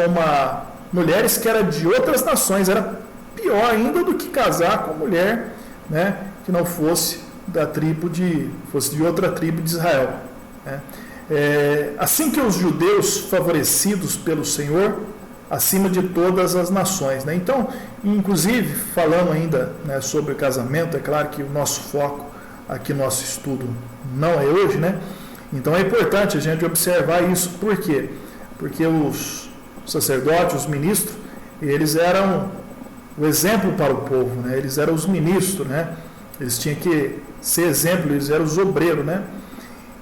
mulheres que eram de outras nações. Era pior ainda do que casar com mulher, né, que não fosse da tribo fosse de outra tribo de Israel, né? Assim que os judeus favorecidos pelo Senhor acima de todas as nações, né? Então, inclusive, falando ainda, né, sobre casamento, é claro que o nosso foco aqui, nosso estudo não é hoje, né? Então é importante a gente observar isso. Por quê? Porque os sacerdotes, os ministros, eles eram o exemplo para o povo, né? Eles eram os ministros, né? Eles tinham que ser exemplo, eles eram os obreiros, né?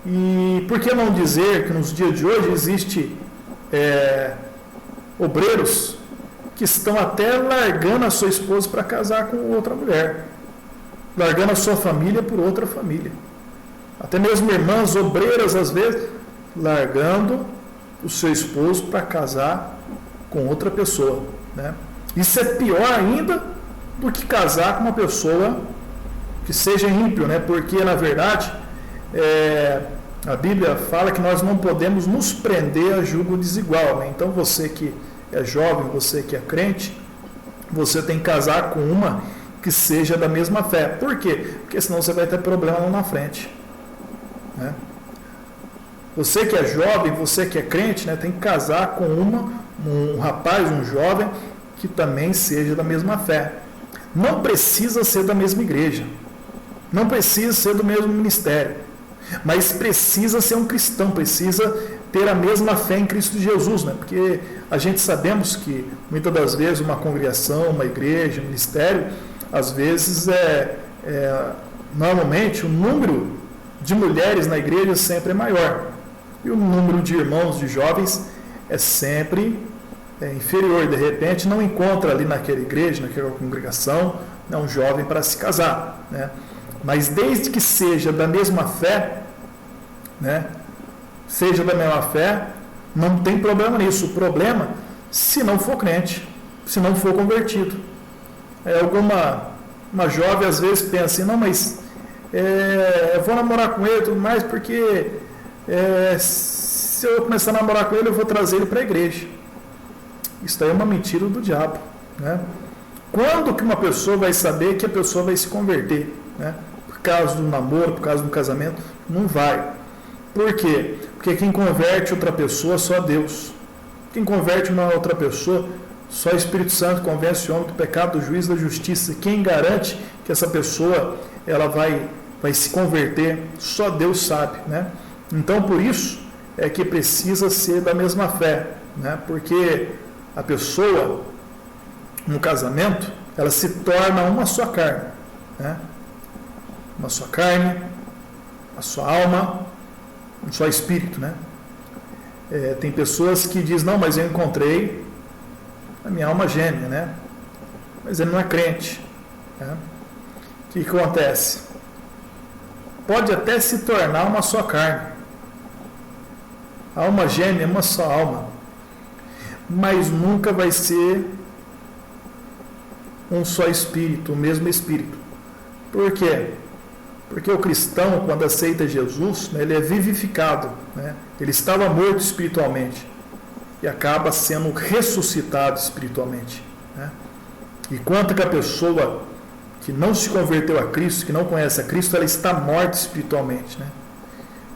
E por que não dizer que nos dias de hoje existe obreiros que estão até largando a sua esposa para casar com outra mulher, largando a sua família por outra família, até mesmo irmãs obreiras às vezes largando o seu esposo para casar com outra pessoa, né? Isso é pior ainda do que casar com uma pessoa que seja ímpio, né? Porque na verdade a Bíblia fala que nós não podemos nos prender a julgo desigual, né? Então você que é jovem, você que é crente, você tem que casar com uma que seja da mesma fé. Por quê? Porque senão você vai ter problema lá na frente, né? Você que é jovem, você que é crente, né, tem que casar com um rapaz, um jovem que também seja da mesma fé. Não precisa ser da mesma igreja, não precisa ser do mesmo ministério, mas precisa ser um cristão, precisa ter a mesma fé em Cristo Jesus, né? Porque a gente sabemos que muitas das vezes uma congregação, uma igreja, um ministério, às vezes normalmente o número de mulheres na igreja sempre é maior e o número de irmãos, de jovens é sempre inferior. De repente não encontra ali naquela igreja, naquela congregação, né, um jovem para se casar, né? Mas desde que seja da mesma fé, né, seja da mesma fé, não tem problema nisso. O problema, se não for crente, se não for convertido. Uma jovem às vezes pensa assim, não, mas eu vou namorar com ele e tudo mais, porque se eu começar a namorar com ele, eu vou trazer ele para a igreja. Isso daí é uma mentira do diabo, né? Quando que uma pessoa vai saber que a pessoa vai se converter, né? Por causa do namoro, por causa do casamento? Não vai. Por quê? Porque quem converte outra pessoa, só Deus. Quem converte uma outra pessoa, só o Espírito Santo convence o homem do pecado, do juízo, da justiça. Quem garante que essa pessoa ela vai se converter, só Deus sabe, né? Então, por isso é que precisa ser da mesma fé, né? Porque a pessoa, no casamento, ela se torna uma só carne, né? Uma só carne, a sua alma, um só espírito, né? Tem pessoas que dizem, não, mas eu encontrei a minha alma gêmea, né? Mas ele não é crente. Né? O que acontece? Pode até se tornar uma só carne. A alma gêmea é uma só alma. Mas nunca vai ser um só espírito, o mesmo espírito. Por quê? Porque o cristão, quando aceita Jesus, né, ele é vivificado. Né? Ele estava morto espiritualmente e acaba sendo ressuscitado espiritualmente. Né? E quanto que a pessoa que não se converteu a Cristo, que não conhece a Cristo, ela está morta espiritualmente. Né?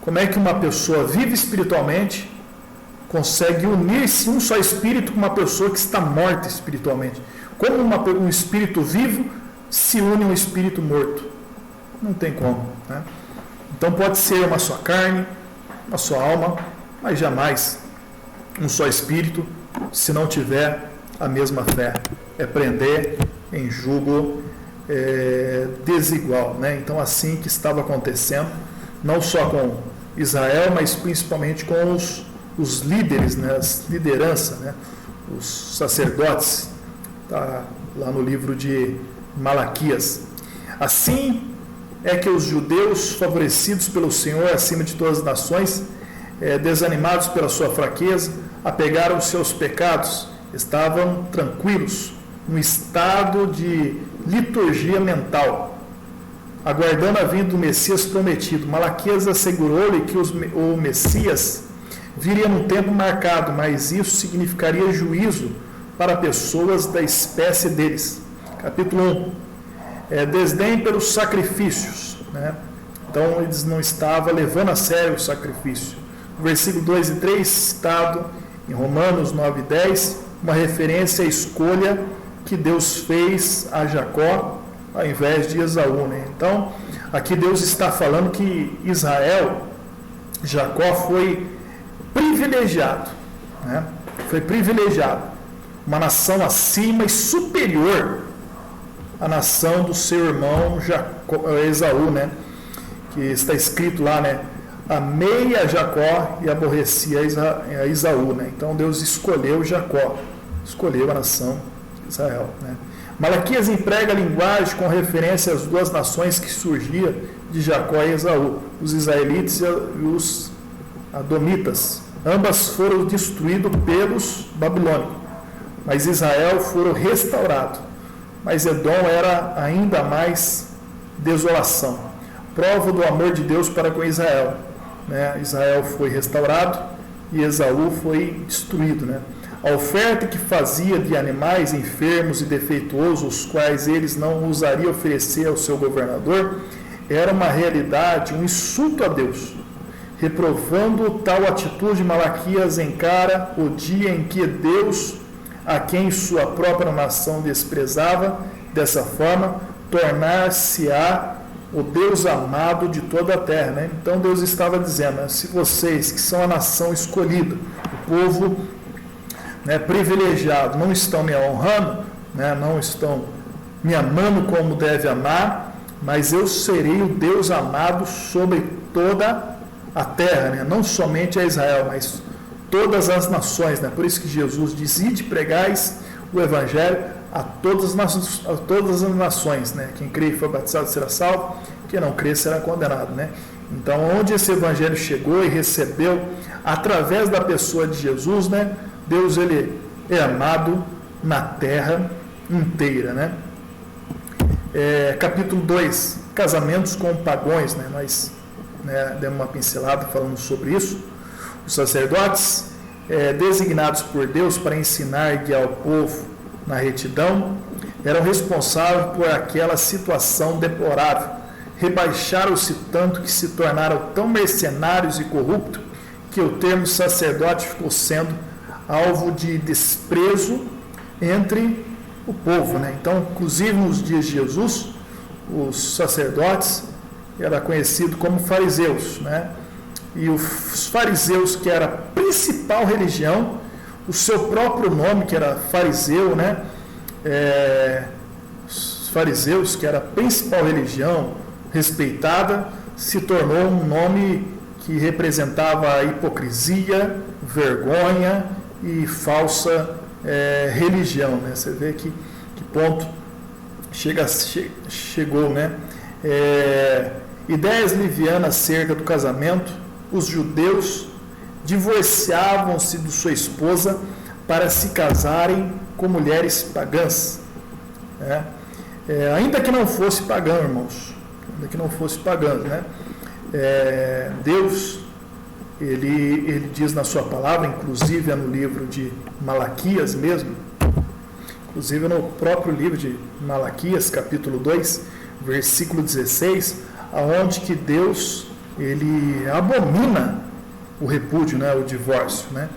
Como é que uma pessoa vive espiritualmente consegue unir-se um só espírito com uma pessoa que está morta espiritualmente? Como um espírito vivo se une a um espírito morto? Não tem como. Né? Então pode ser uma só carne, uma só alma, mas jamais um só espírito, se não tiver a mesma fé. É prender em jugo desigual. Né? Então assim que estava acontecendo, não só com Israel, mas principalmente com os líderes, né? As lideranças, né? Os sacerdotes. Está lá no livro de Malaquias. Assim é que os judeus, favorecidos pelo Senhor acima de todas as nações, desanimados pela sua fraqueza, apegaram aos seus pecados, estavam tranquilos, num estado de liturgia mental, aguardando a vinda do Messias prometido. Malaquias assegurou-lhe que o Messias viria num tempo marcado, mas isso significaria juízo para pessoas da espécie deles. Capítulo 1. Desdém pelos sacrifícios. Né? Então, eles não estavam levando a sério o sacrifício. Versículo 2 e 3, citado em Romanos 9 e 10, uma referência à escolha que Deus fez a Jacó ao invés de Esaú. Né? Então, aqui Deus está falando que Jacó foi privilegiado. Né? Foi privilegiado. Uma nação acima e superior à nação do seu irmão Esaú, né? Que está escrito lá, né? Amei a Jacó e aborreci a Esaú, né? Então Deus escolheu Jacó, escolheu a nação de Israel, né? Malaquias emprega a linguagem com referência às duas nações que surgiam de Jacó e Esaú, os israelitas e os adomitas. Ambas foram destruídas pelos babilônicos, mas Israel foram restaurado. Mas Edom era ainda mais desolação. Prova do amor de Deus para com Israel. Né? Israel foi restaurado e Esaú foi destruído. Né? A oferta que fazia de animais enfermos e defeituosos, os quais eles não ousariam oferecer ao seu governador, era uma realidade, um insulto a Deus. Reprovando tal atitude, Malaquias encara o dia em que Deus, a quem sua própria nação desprezava, dessa forma, tornar-se-á o Deus amado de toda a terra. Né? Então Deus estava dizendo, né, se vocês, que são a nação escolhida, o povo, né, privilegiado, não estão me honrando, né, não estão me amando como deve amar, mas eu serei o Deus amado sobre toda a terra, né? Não somente a Israel, mas todas as nações. Né? Por isso que Jesus diz, ide pregais o Evangelho a todas as nações. Né? Quem crê e foi batizado será salvo, quem não crê será condenado. Né? Então, onde esse Evangelho chegou e recebeu, através da pessoa de Jesus, né? Deus ele é amado na terra inteira. Né? Capítulo 2, casamentos com pagões. Né? Nós demos uma pincelada falando sobre isso. Os sacerdotes, designados por Deus para ensinar e guiar o povo na retidão, eram responsáveis por aquela situação deplorável. Rebaixaram-se tanto que se tornaram tão mercenários e corruptos que o termo sacerdote ficou sendo alvo de desprezo entre o povo. Né? Então, inclusive nos dias de Jesus, os sacerdotes eram conhecidos como fariseus, né? E os fariseus, que era a principal religião, o seu próprio nome, que era fariseu, né? Os fariseus, que era a principal religião respeitada, se tornou um nome que representava a hipocrisia, vergonha e falsa religião, né? Você vê que ponto chegou, né? Ideias livianas acerca do casamento. Os judeus divorciavam-se de sua esposa para se casarem com mulheres pagãs, né? Ainda que não fosse pagão, irmãos, ainda que não fosse pagão, né? Deus, ele diz na sua palavra, inclusive no livro de Malaquias mesmo, inclusive no próprio livro de Malaquias, capítulo 2, versículo 16, aonde que Deus, ele abomina o repúdio, né, o divórcio, né?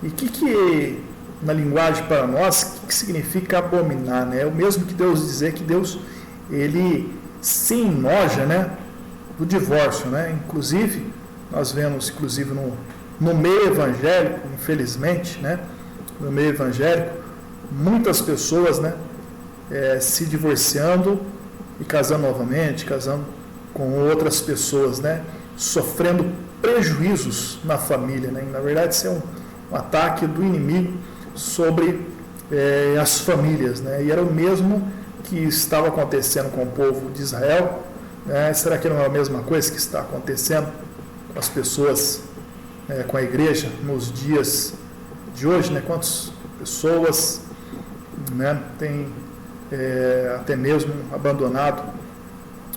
E que na linguagem para nós, o que significa abominar, né? É o mesmo que Deus dizer que Deus, ele se enoja, né, do divórcio, né? Inclusive, nós vemos, inclusive, no meio evangélico, infelizmente, né, no meio evangélico, muitas pessoas, né, se divorciando e casando novamente, casando com outras pessoas, né, sofrendo prejuízos na família, né? Na verdade, isso é um ataque do inimigo sobre as famílias, né? E era o mesmo que estava acontecendo com o povo de Israel, né? Será que não é a mesma coisa que está acontecendo com as pessoas, com a igreja nos dias de hoje, né? Quantas pessoas, né, têm até mesmo abandonado,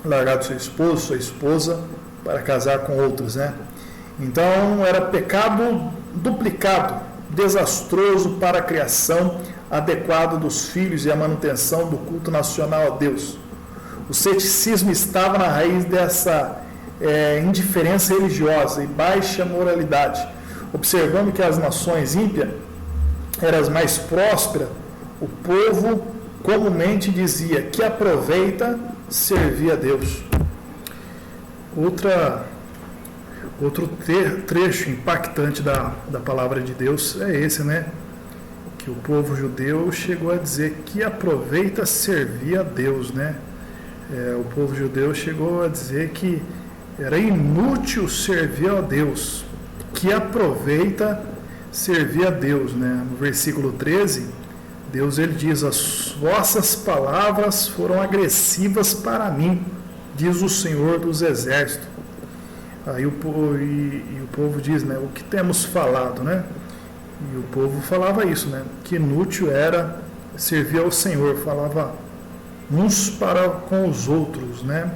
largado seu esposo, sua esposa para casar com outros, né? Então era pecado duplicado, desastroso para a criação adequada dos filhos e a manutenção do culto nacional a Deus. O ceticismo estava na raiz dessa indiferença religiosa e baixa moralidade. Observando que as nações ímpias eram as mais prósperas, o povo comumente dizia que aproveita servir a Deus. Outro trecho impactante da palavra de Deus é esse, né? Que o povo judeu chegou a dizer que aproveita servir a Deus, né? O povo judeu chegou a dizer que era inútil servir a Deus, que aproveita servir a Deus, né? No versículo 13, Deus, ele diz: as vossas palavras foram agressivas para mim, diz o Senhor dos Exércitos. Aí o povo diz, né, o que temos falado, né? E o povo falava isso, né? Que inútil era servir ao Senhor, falava uns para com os outros, né?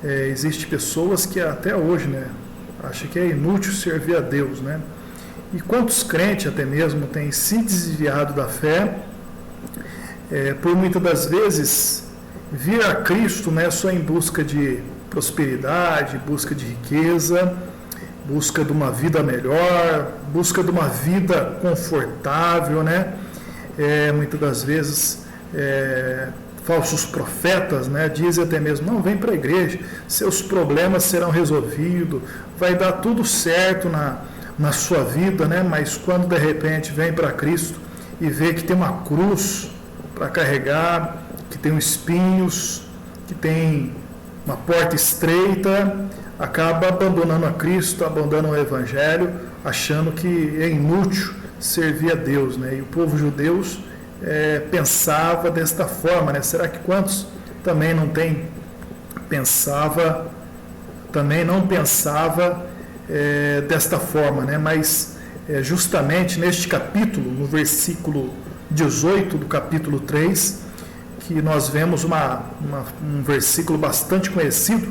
Existem pessoas que até hoje, né, acham que é inútil servir a Deus, né? E quantos crentes até mesmo têm se desviado da fé, por muitas das vezes vir a Cristo, né, só em busca de prosperidade, busca de riqueza, busca de uma vida melhor, busca de uma vida confortável, né? Muitas das vezes falsos profetas, né, dizem até mesmo: não, vem para a igreja, seus problemas serão resolvidos, vai dar tudo certo na sua vida, né? Mas quando de repente vem para Cristo e vê que tem uma cruz para carregar, que tem espinhos, que tem uma porta estreita, acaba abandonando a Cristo, abandonando o Evangelho, achando que é inútil servir a Deus, né? E o povo judeu pensava desta forma, né? Será que quantos também não pensava desta forma, né? Mas justamente neste capítulo, no versículo 18 do capítulo 3, que nós vemos um versículo bastante conhecido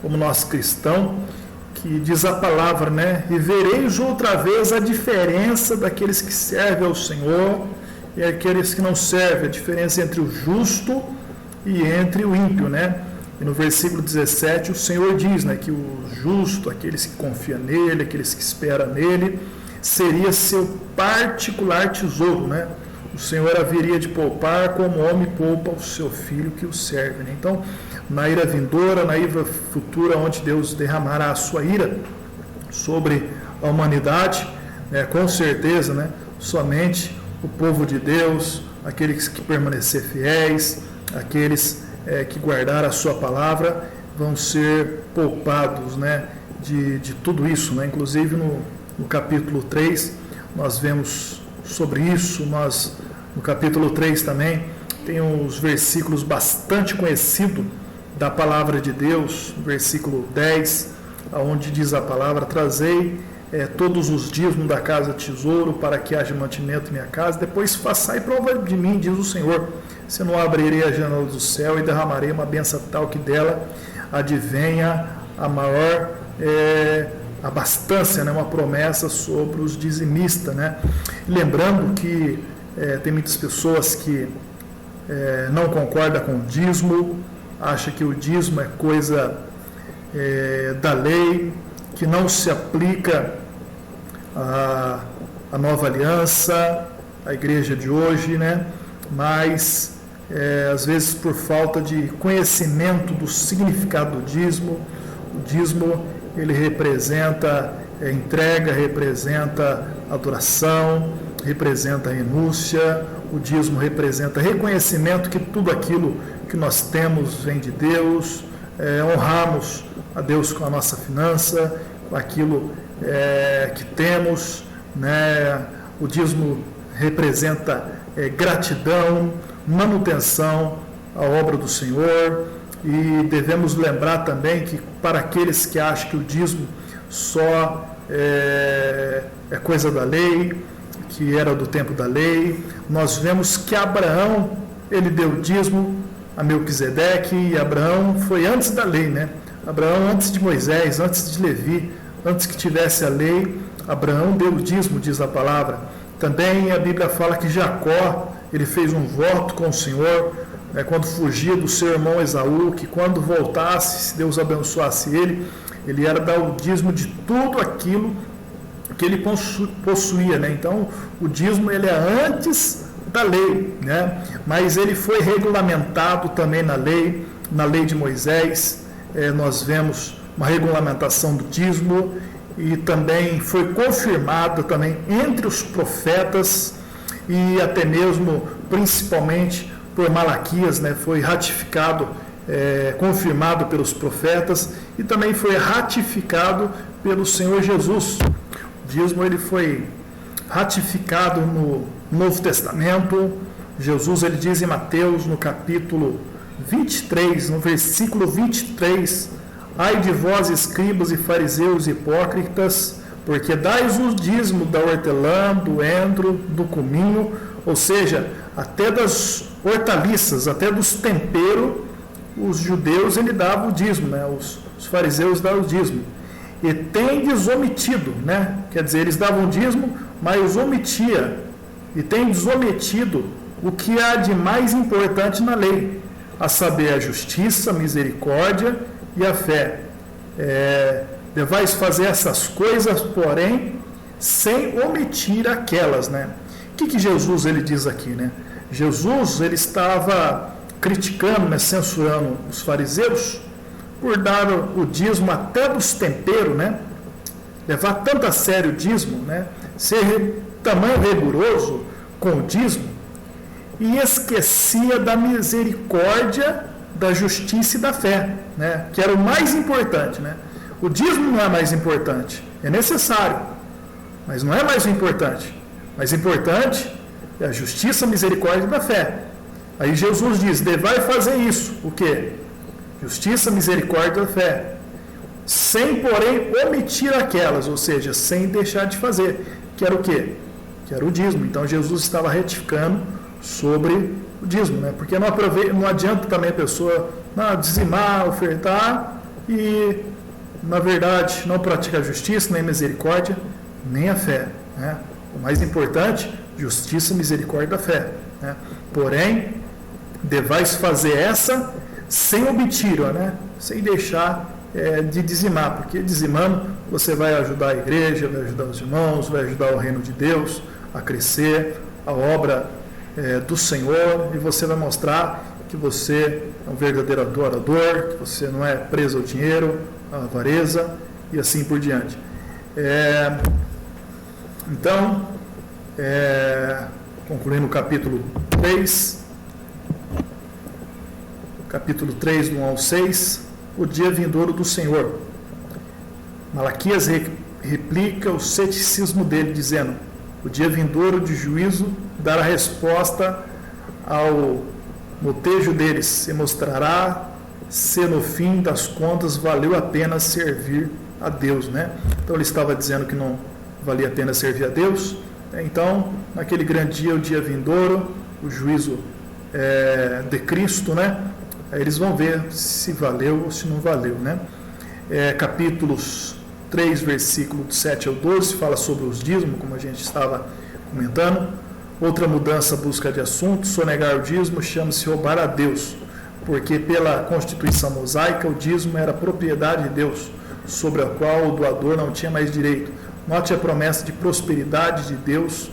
como nós cristãos, que diz a palavra, né? E vereis outra vez a diferença daqueles que servem ao Senhor e aqueles que não servem, a diferença entre o justo e entre o ímpio, né? E no versículo 17 o Senhor diz, né, que o justo, aqueles que confiam nele, aqueles que esperam nele, seria seu particular tesouro, né? O Senhor haveria de poupar como o homem poupa o seu filho que o serve, né? Então, na ira vindoura, na ira futura, onde Deus derramará a sua ira sobre a humanidade, né, com certeza, né, somente o povo de Deus, aqueles que permanecer fiéis, aqueles que guardar a sua palavra, vão ser poupados, né, de tudo isso, né? Inclusive no capítulo 3 nós vemos sobre isso. No capítulo 3 também tem uns versículos bastante conhecidos da palavra de Deus, versículo 10, onde diz a palavra: trazei todos os dízimos da casa tesouro, para que haja mantimento em minha casa, depois façai prova de mim, diz o Senhor, se não abrirei a janela do céu e derramarei uma bênção tal que dela advenha a maior abastança, né? Uma promessa sobre os dizimistas, né? Lembrando que tem muitas pessoas que não concordam com o dízimo, acha que o dízimo é coisa da lei, que não se aplica à nova aliança, à igreja de hoje, né? Mas às vezes por falta de conhecimento do significado do dízimo. O dízimo ele representa entrega, representa adoração, representa renúncia. O dízimo representa reconhecimento que tudo aquilo que nós temos vem de Deus, honramos a Deus com a nossa finança, com aquilo que temos, né? O dízimo representa gratidão, manutenção à obra do Senhor. E devemos lembrar também que para aqueles que acham que o dízimo só é coisa da lei, que era do tempo da lei, nós vemos que Abraão, ele deu dízimo a Melquisedeque, e Abraão foi antes da lei, né? Abraão antes de Moisés, antes de Levi, antes que tivesse a lei, Abraão deu o dízimo, diz a palavra. Também a Bíblia fala que Jacó, ele fez um voto com o Senhor, quando fugia do seu irmão Esaú, que quando voltasse, se Deus abençoasse ele ia dar o dízimo de tudo aquilo que ele possuía, né? Então, o dízimo ele é antes da lei, né? Mas ele foi regulamentado também na lei de Moisés. Nós vemos uma regulamentação do dízimo, e também foi confirmada também entre os profetas, e até mesmo, principalmente por Malaquias, né? Foi ratificado, confirmado pelos profetas, e também foi ratificado pelo Senhor Jesus. O dízimo ele foi ratificado no Novo Testamento. Jesus ele diz em Mateus, no capítulo 23, no versículo 23: ai de vós, escribas e fariseus hipócritas, porque dais o dízimo da hortelã, do endro, do cominho, ou seja, até das hortaliças, até dos temperos, os judeus ele davam o dízimo, né? Os fariseus davam o dízimo. E tendes omitido, né? Quer dizer, eles davam o dízimo, mas omitia. E tendes omitido o que há de mais importante na lei, a saber, a justiça, a misericórdia e a fé. Devais fazer essas coisas, porém, sem omitir aquelas, né? O que Jesus ele diz aqui, né? Jesus ele estava criticando, né, censurando os fariseus por dar o dízimo até dos temperos, né? Levar tanto a sério o dízimo, né? Ser tamanho rigoroso com o dízimo, e esquecia da misericórdia, da justiça e da fé, né? Que era o mais importante, né? O dízimo não é mais importante, é necessário, mas não é mais importante. Mais importante é a justiça, a misericórdia e da fé. Aí Jesus diz: devai fazer isso. O quê? Justiça, misericórdia e fé. Sem, porém, omitir aquelas, ou seja, sem deixar de fazer. Que era o quê? Que era o dízimo. Então Jesus estava retificando sobre o dízimo, né? Porque não adianta também a pessoa dizimar, ofertar e, na verdade, não praticar justiça, nem misericórdia, nem a fé, né? O mais importante, justiça, misericórdia da fé, né? Porém, devais fazer essa sem omitir, né? Sem deixar de dizimar, porque dizimando você vai ajudar a igreja, vai ajudar os irmãos, vai ajudar o reino de Deus a crescer, a obra do Senhor, e você vai mostrar que você é um verdadeiro adorador, que você não é preso ao dinheiro, à avareza e assim por diante. Então, concluindo o capítulo 3, do 1 ao 6, o dia vindouro do Senhor. Malaquias replica o ceticismo dele, dizendo: o dia vindouro de juízo dará resposta ao motejo deles, se mostrará se no fim das contas valeu a pena servir a Deus, né? Então ele estava dizendo que não valia a pena servir a Deus. Então, naquele grande dia, o dia vindouro, o juízo de Cristo, né? Aí eles vão ver se valeu ou se não valeu, né? Capítulos 3, versículo 7 ao 12, fala sobre os dízimos, como a gente estava comentando. Outra mudança, busca de assunto: sonegar o dízimo chama-se roubar a Deus, porque pela Constituição mosaica o dízimo era propriedade de Deus, sobre a qual o doador não tinha mais direito. Note a promessa de prosperidade de Deus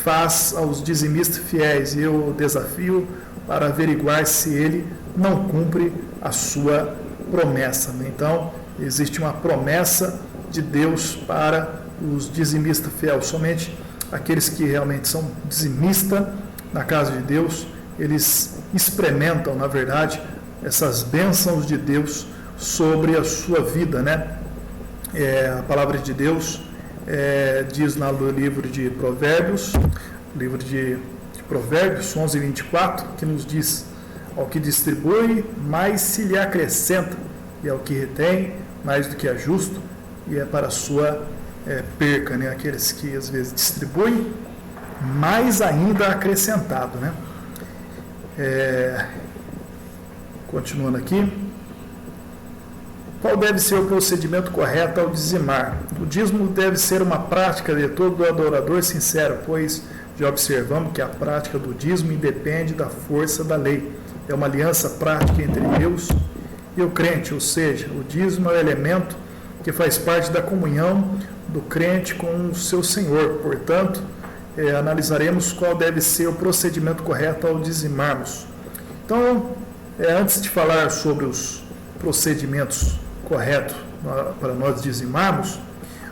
faz aos dizimistas fiéis, e eu desafio para averiguar se ele não cumpre a sua promessa. Então, existe uma promessa de Deus para os dizimistas fiéis. Somente aqueles que realmente são dizimistas na casa de Deus, eles experimentam, na verdade, essas bênçãos de Deus sobre a sua vida, né? A palavra de Deus diz no livro de Provérbios, livro de Provérbios 11, 24, que nos diz: ao que distribui, mais se lhe acrescenta, e ao que retém, mais do que é justo, e é para a sua perca, né? Aqueles que às vezes distribuem, mais ainda acrescentado, né? Continuando aqui, qual deve ser o procedimento correto ao dizimar? O dízimo deve ser uma prática de todo adorador sincero, pois já observamos que a prática do dízimo independe da força da lei. É uma aliança prática entre Deus e o crente, ou seja, o dízimo é o elemento que faz parte da comunhão do crente com o seu Senhor. Portanto, analisaremos qual deve ser o procedimento correto ao dizimarmos. Então, antes de falar sobre os procedimentos corretos para nós dizimarmos,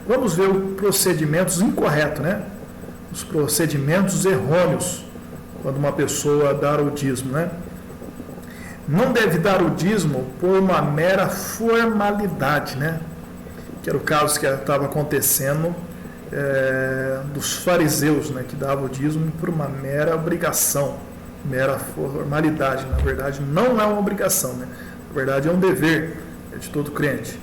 vamos ver os procedimentos incorretos, né? Os procedimentos errôneos quando uma pessoa dá o dízimo, né? Não deve dar o dízimo por uma mera formalidade, né? Que era o caso que estava acontecendo dos fariseus, né? Que davam o dízimo por uma mera obrigação, mera formalidade. Na verdade, não é uma obrigação, né? Na verdade, é um dever de todo crente.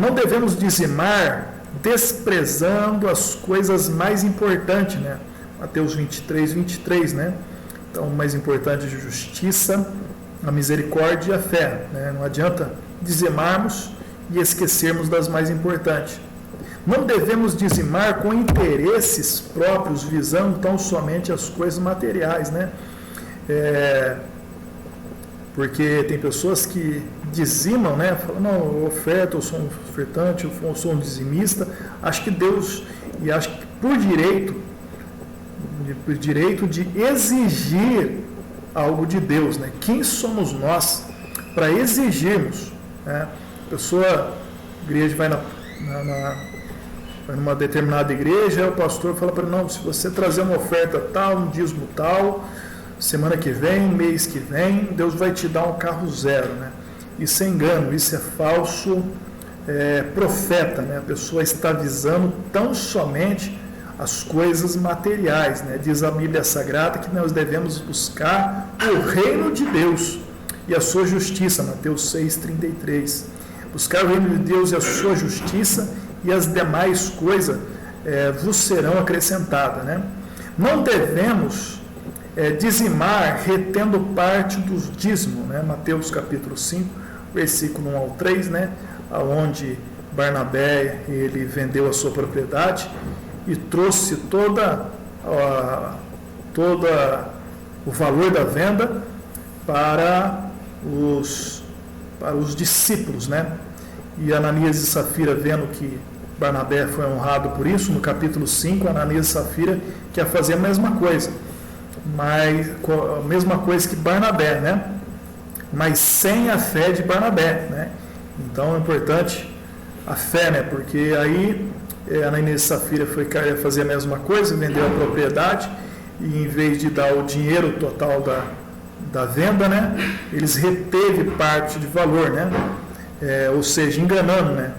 Não devemos dizimar desprezando as coisas mais importantes, né? Mateus 23, 23, né? Então, o mais importante é a justiça, a misericórdia e a fé, né? Não adianta dizimarmos e esquecermos das mais importantes. Não devemos dizimar com interesses próprios, visando tão somente as coisas materiais, né? Porque tem pessoas que dizimam, né? Falam: não, eu oferto, eu sou um ofertante, eu sou um dizimista. Acho que Deus, e acho que por direito de exigir algo de Deus, né? Quem somos nós para exigirmos, né? A pessoa, a igreja vai vai numa determinada igreja, o pastor fala para ele: não, se você trazer uma oferta tal, um dízimo tal, semana que vem, mês que vem, Deus vai te dar um carro zero, né? Isso é engano, isso é falso profeta, né? A pessoa está visando tão somente as coisas materiais, né? Diz a Bíblia Sagrada que nós devemos buscar o reino de Deus e a sua justiça, Mateus 6,33. Buscar o reino de Deus e a sua justiça, e as demais coisas vos serão acrescentadas, né? Não devemos dizimar retendo parte dos dízimos, né? Mateus capítulo 5, versículo 1 ao 3, né? Onde Barnabé, ele vendeu a sua propriedade e trouxe toda o valor da venda para os discípulos, né? E Ananias e Safira, vendo que Barnabé foi honrado por isso, no capítulo 5, Ananias e Safira quer fazer a mesma coisa, mas a mesma coisa que Barnabé, né? Mas sem a fé de Barnabé, né? Então é importante a fé, né? Porque aí Ananias e Safira foi fazer a mesma coisa, vendeu a propriedade, e em vez de dar o dinheiro total da venda, né? Eles reteve parte de valor, né? Ou seja, enganando, né?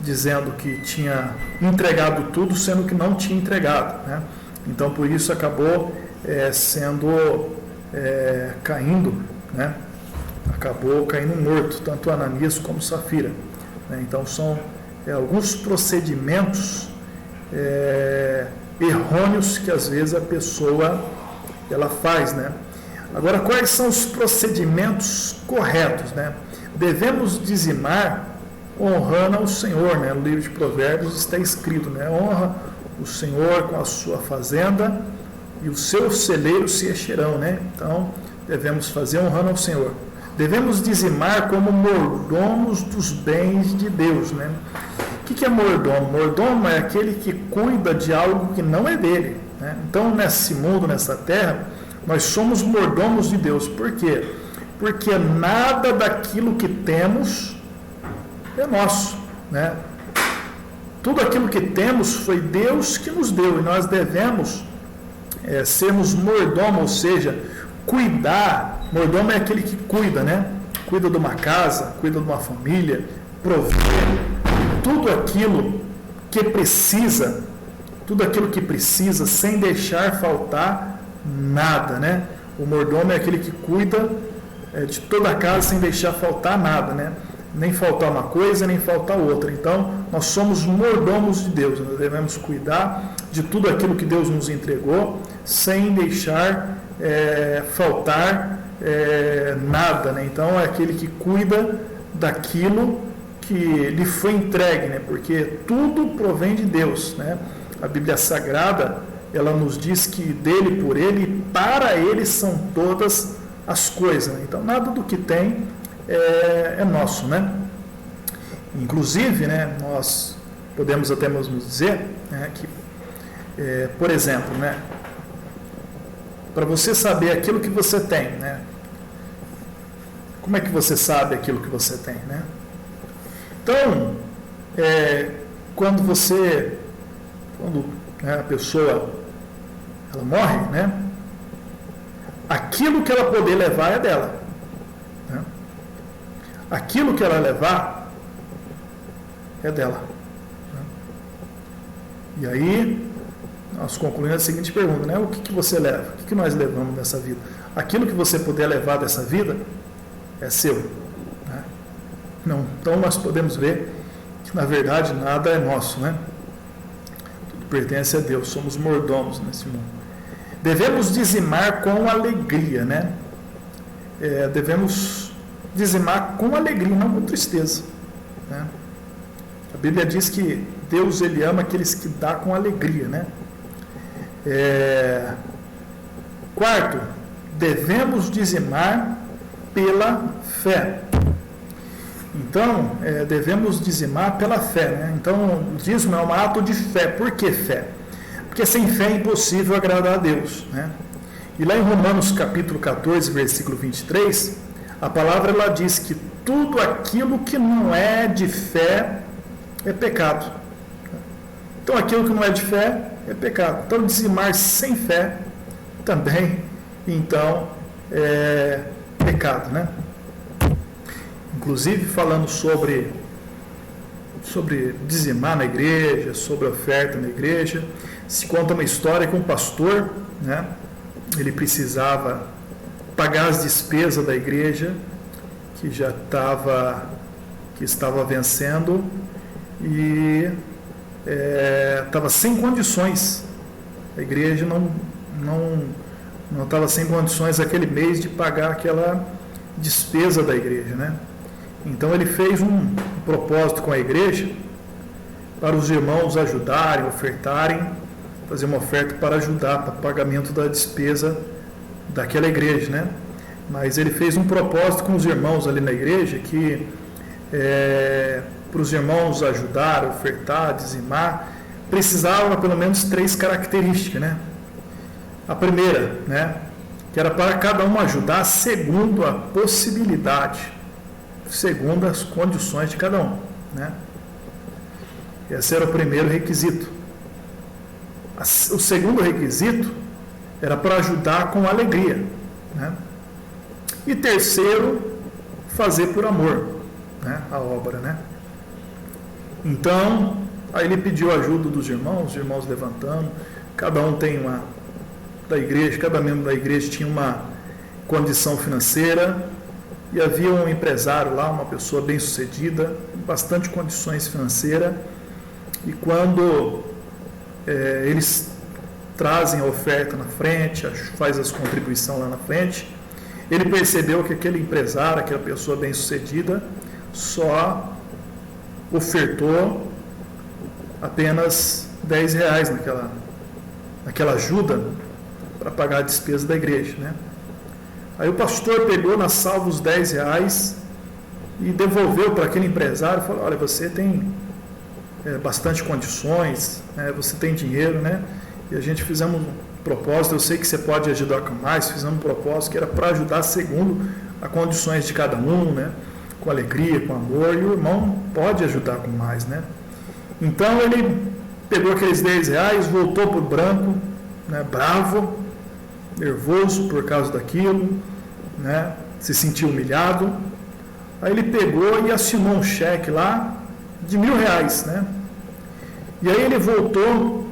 dizendo que tinha entregado tudo, sendo que não tinha entregado, né? Então, por isso acabou caindo, né? Acabou caindo morto, tanto Ananias como Safira, né? Então, são alguns procedimentos errôneos que às vezes a pessoa ela faz, né? Agora, quais são os procedimentos corretos, né? Devemos dizimar honrando ao Senhor, né? No livro de Provérbios está escrito, né? Honra o Senhor com a sua fazenda e os seus celeiros se encherão, né? Então, devemos fazer honrando ao Senhor. Devemos dizimar como mordomos dos bens de Deus, né? O que é mordomo? Mordomo é aquele que cuida de algo que não é dele, né? Então, nesse mundo, nessa terra, nós somos mordomos de Deus. Por quê? Porque nada daquilo que temos é nosso, né? Tudo aquilo que temos foi Deus que nos deu, e nós devemos sermos mordomo, ou seja, cuidar. Mordomo é aquele que cuida, né? Cuida de uma casa, cuida de uma família, provê tudo aquilo que precisa, sem deixar faltar nada, né? O mordomo é aquele que cuida de toda a casa sem deixar faltar nada, né? Nem faltar uma coisa, nem faltar outra. Então, nós somos mordomos de Deus. Nós devemos cuidar de tudo aquilo que Deus nos entregou, sem deixar faltar nada, né? Então, é aquele que cuida daquilo que lhe foi entregue, né? Porque tudo provém de Deus, né? A Bíblia Sagrada, ela nos diz que dele, por ele e para ele são todas as coisas, né? Então, nada do que tem é nosso, né? Inclusive, né, nós podemos até mesmo dizer, né, que, por exemplo, né, para você saber aquilo que você tem, né? Como é que você sabe aquilo que você tem, né? Então, quando a pessoa ela morre, né? Aquilo que ela poder levar é dela, né? Aquilo que ela levar é dela, né? E aí nós concluímos a seguinte pergunta, né? O que você leva? O que nós levamos dessa vida? Aquilo que você puder levar dessa vida é seu, né? Não, então nós podemos ver que na verdade nada é nosso, né? Tudo pertence a Deus, somos mordomos nesse mundo. Devemos dizimar com alegria, né? Devemos dizimar com alegria, não com tristeza, né? A Bíblia diz que Deus ele ama aqueles que dá com alegria, né? Quarto, devemos dizimar pela fé. Então, devemos dizimar pela fé, né? Então, o dízimo é um ato de fé. Por que fé? Porque sem fé é impossível agradar a Deus, né? E lá em Romanos capítulo 14, versículo 23, a palavra ela diz que tudo aquilo que não é de fé é pecado. Então, aquilo que não é de fé é pecado. Então, dizimar sem fé também, então, é pecado, né? Inclusive, falando sobre dizimar na igreja, sobre oferta na igreja, se conta uma história que um pastor, né, ele precisava pagar as despesas da igreja, que estava vencendo, e estava sem condições. A igreja não estava sem condições aquele mês de pagar aquela despesa da igreja, né? Então ele fez um propósito com a igreja para os irmãos ajudarem, ofertarem, fazer uma oferta para ajudar para o pagamento da despesa daquela igreja, né? Mas ele fez um propósito com os irmãos ali na igreja que para os irmãos ajudar, ofertar, dizimar, precisava pelo menos 3 características, né? A primeira, né, que era para cada um ajudar segundo a possibilidade, segundo as condições de cada um, né? Esse era o primeiro requisito. O segundo requisito era para ajudar com alegria, né? E terceiro, fazer por amor, né, a obra, né? Então, aí ele pediu a ajuda dos irmãos, os irmãos levantando, cada um tem cada membro da igreja tinha uma condição financeira, e havia um empresário lá, uma pessoa bem-sucedida, bastante condições financeiras, e quando eles trazem a oferta na frente, faz as contribuições lá na frente, ele percebeu que aquele empresário, aquela pessoa bem-sucedida, só ofertou apenas R$10 naquela ajuda para pagar a despesa da igreja, né? Aí o pastor pegou na salva os R$10 e devolveu para aquele empresário e falou: olha, você tem bastante condições, né? Você tem dinheiro, né? E a gente fizemos um propósito, eu sei que você pode ajudar com mais, fizemos um propósito que era para ajudar segundo as condições de cada um, né? Com alegria, com amor, e o irmão pode ajudar com mais, né? Então ele pegou aqueles R$10, voltou para o branco, né? Bravo, nervoso por causa daquilo, né? Se sentiu humilhado. Aí ele pegou e assinou um cheque lá de R$1.000, né? E aí ele voltou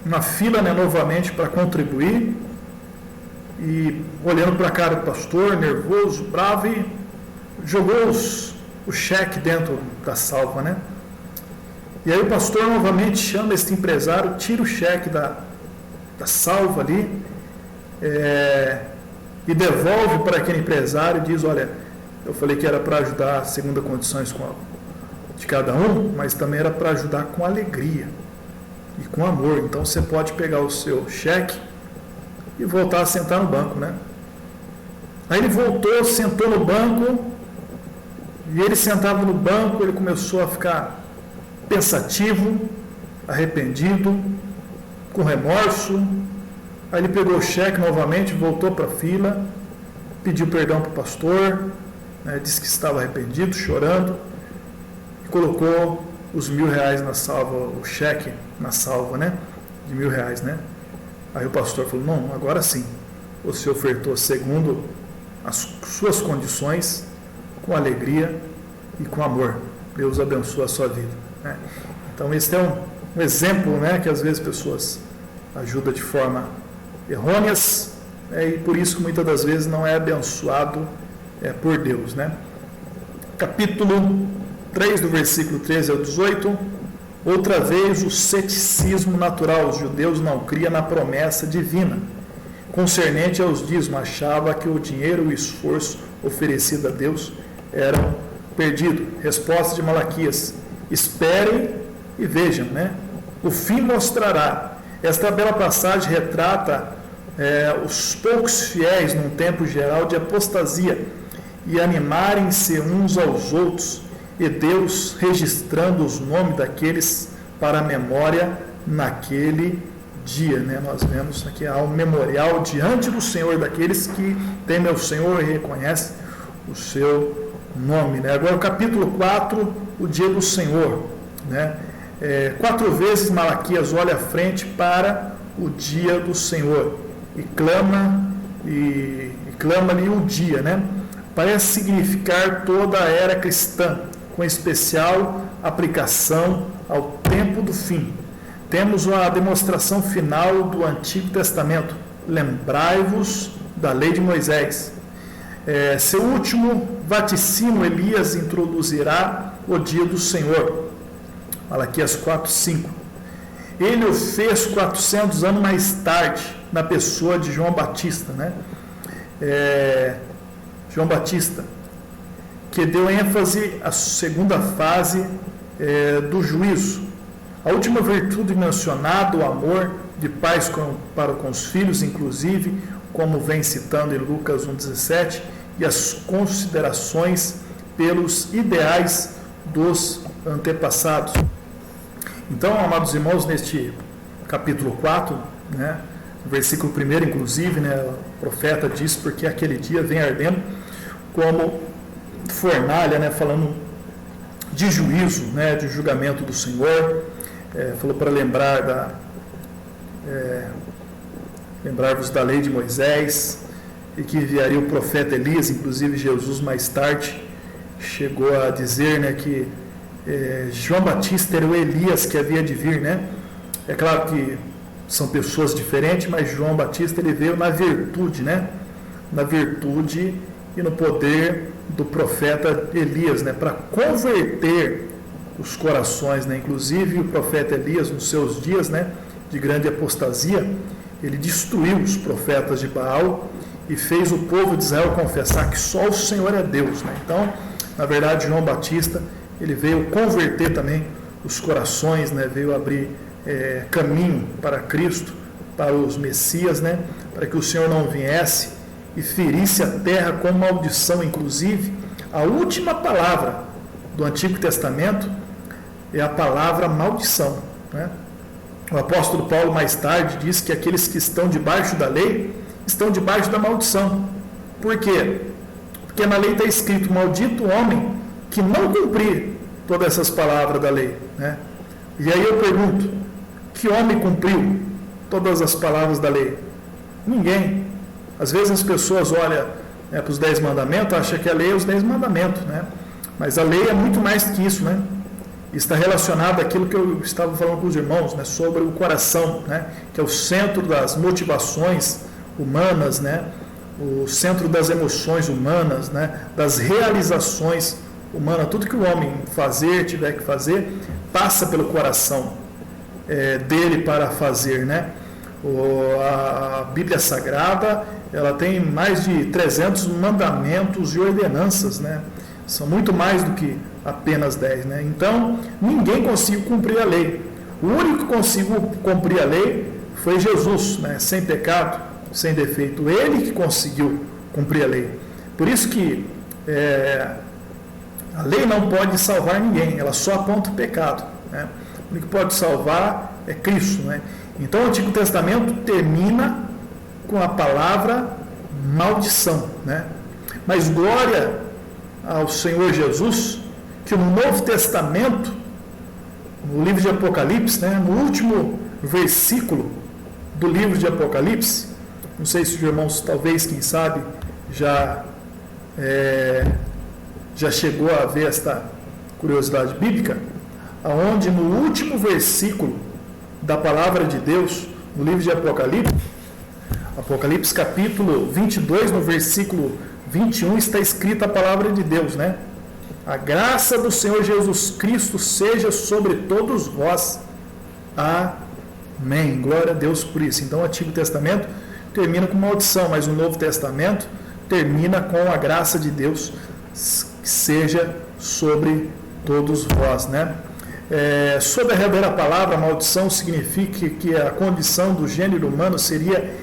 na fila, né, novamente para contribuir, e olhando para a cara do pastor, nervoso, bravo, e jogou o cheque dentro da salva, né? E aí o pastor novamente chama esse empresário, tira o cheque da salva ali, e devolve para aquele empresário e diz: olha, eu falei que era para ajudar segundo as condições de cada um, mas também era para ajudar com alegria e com amor. Então você pode pegar o seu cheque e voltar a sentar no banco, né? Aí ele voltou, sentou no banco, e ele sentado no banco, ele começou a ficar pensativo, arrependido, com remorso. Aí ele pegou o cheque novamente, voltou para a fila, pediu perdão para o pastor, né, disse que estava arrependido, chorando, e colocou os R$1.000 na salva, o cheque na salva, né, de R$1.000, né? Aí o pastor falou: não, agora sim, você ofertou segundo as suas condições, com alegria e com amor. Deus abençoe a sua vida, né? Então esse é um exemplo, né, que às vezes pessoas ajudam de forma errôneas, e por isso que muitas das vezes não é abençoado por Deus, né? Capítulo 3, do versículo 13 ao 18. Outra vez o ceticismo natural. Os judeus não criam na promessa divina concernente aos dízimos, achava que o dinheiro e o esforço oferecido a Deus eram perdidos. Resposta de Malaquias: esperem e vejam, né? O fim mostrará. Esta bela passagem retrata os poucos fiéis num tempo geral de apostasia e animarem-se uns aos outros, e Deus registrando os nomes daqueles para a memória naquele dia, né? Nós vemos aqui há um memorial diante do Senhor daqueles que temem ao Senhor e reconhecem o seu nome, né? Agora o capítulo 4, o dia do Senhor, né? 4 vezes Malaquias olha à frente para o dia do Senhor e clama-lhe o dia, né? Parece significar toda a era cristã, com especial aplicação ao tempo do fim. Temos a demonstração final do Antigo Testamento: lembrai-vos da lei de Moisés. Seu último vaticínio, Elias introduzirá o dia do Senhor. Malaquias 4:5. Ele o fez 400 anos mais tarde, na pessoa de João Batista, né? João Batista, que deu ênfase à segunda fase do juízo. A última virtude mencionada, o amor de pais para com os filhos, inclusive, como vem citando em Lucas 1,17, e as considerações pelos ideais dos antepassados. Então, amados irmãos, neste capítulo 4, né, versículo 1, inclusive, né, o profeta diz: porque aquele dia vem ardendo como fornalha, né, falando de juízo, né, de julgamento do Senhor. Falou para lembrar-vos da lei de Moisés, e que enviaria o profeta Elias. Inclusive Jesus mais tarde chegou a dizer, né, que João Batista era o Elias que havia de vir, né? É claro que são pessoas diferentes, mas João Batista ele veio na virtude, né? Na virtude e no poder do profeta Elias, né? Para converter os corações, né? Inclusive o profeta Elias, nos seus dias, né, de grande apostasia, ele destruiu os profetas de Baal e fez o povo de Israel confessar que só o Senhor é Deus, né? Então, na verdade, João Batista ele veio converter também os corações, né? Veio abrir caminho para Cristo, para os Messias, né? Para que o Senhor não viesse e ferisse a terra com maldição. Inclusive, a última palavra do Antigo Testamento é a palavra maldição, né? O apóstolo Paulo mais tarde diz que aqueles que estão debaixo da lei estão debaixo da maldição. Por quê? Porque na lei está escrito: maldito o homem que não cumprir todas essas palavras da lei, né? E aí eu pergunto: que homem cumpriu todas as palavras da lei? Ninguém. Às vezes as pessoas olham, né, para os 10 mandamentos, acham que a lei é os 10 mandamentos, né? Mas a lei é muito mais que isso, né? Está relacionado àquilo que eu estava falando com os irmãos, né, sobre o coração, né, que é o centro das motivações humanas, né, o centro das emoções humanas, né, das realizações humanas. Tudo que o homem tiver que fazer, passa pelo coração dele para fazer, né? A Bíblia Sagrada, ela tem mais de 300 mandamentos e ordenanças, né? São muito mais do que apenas 10, né? Então, ninguém conseguiu cumprir a lei. O único que conseguiu cumprir a lei foi Jesus, né? Sem pecado, sem defeito. Ele que conseguiu cumprir a lei. Por isso que a lei não pode salvar ninguém, ela só aponta o pecado, né? O único que pode salvar é Cristo, né? Então, o Antigo Testamento termina com a palavra maldição, né? Mas glória ao Senhor Jesus, que no Novo Testamento, no livro de Apocalipse, né, no último versículo do livro de Apocalipse, não sei se os irmãos, talvez, quem sabe, já chegou a ver esta curiosidade bíblica, aonde no último versículo da palavra de Deus, no livro de Apocalipse, Apocalipse capítulo 22, no versículo 21, está escrita a palavra de Deus, né? A graça do Senhor Jesus Cristo seja sobre todos vós. Amém. Glória a Deus por isso. Então, o Antigo Testamento termina com maldição, mas o Novo Testamento termina com a graça de Deus que seja sobre todos vós, né? Sob a reverenda palavra, maldição significa que a condição do gênero humano seria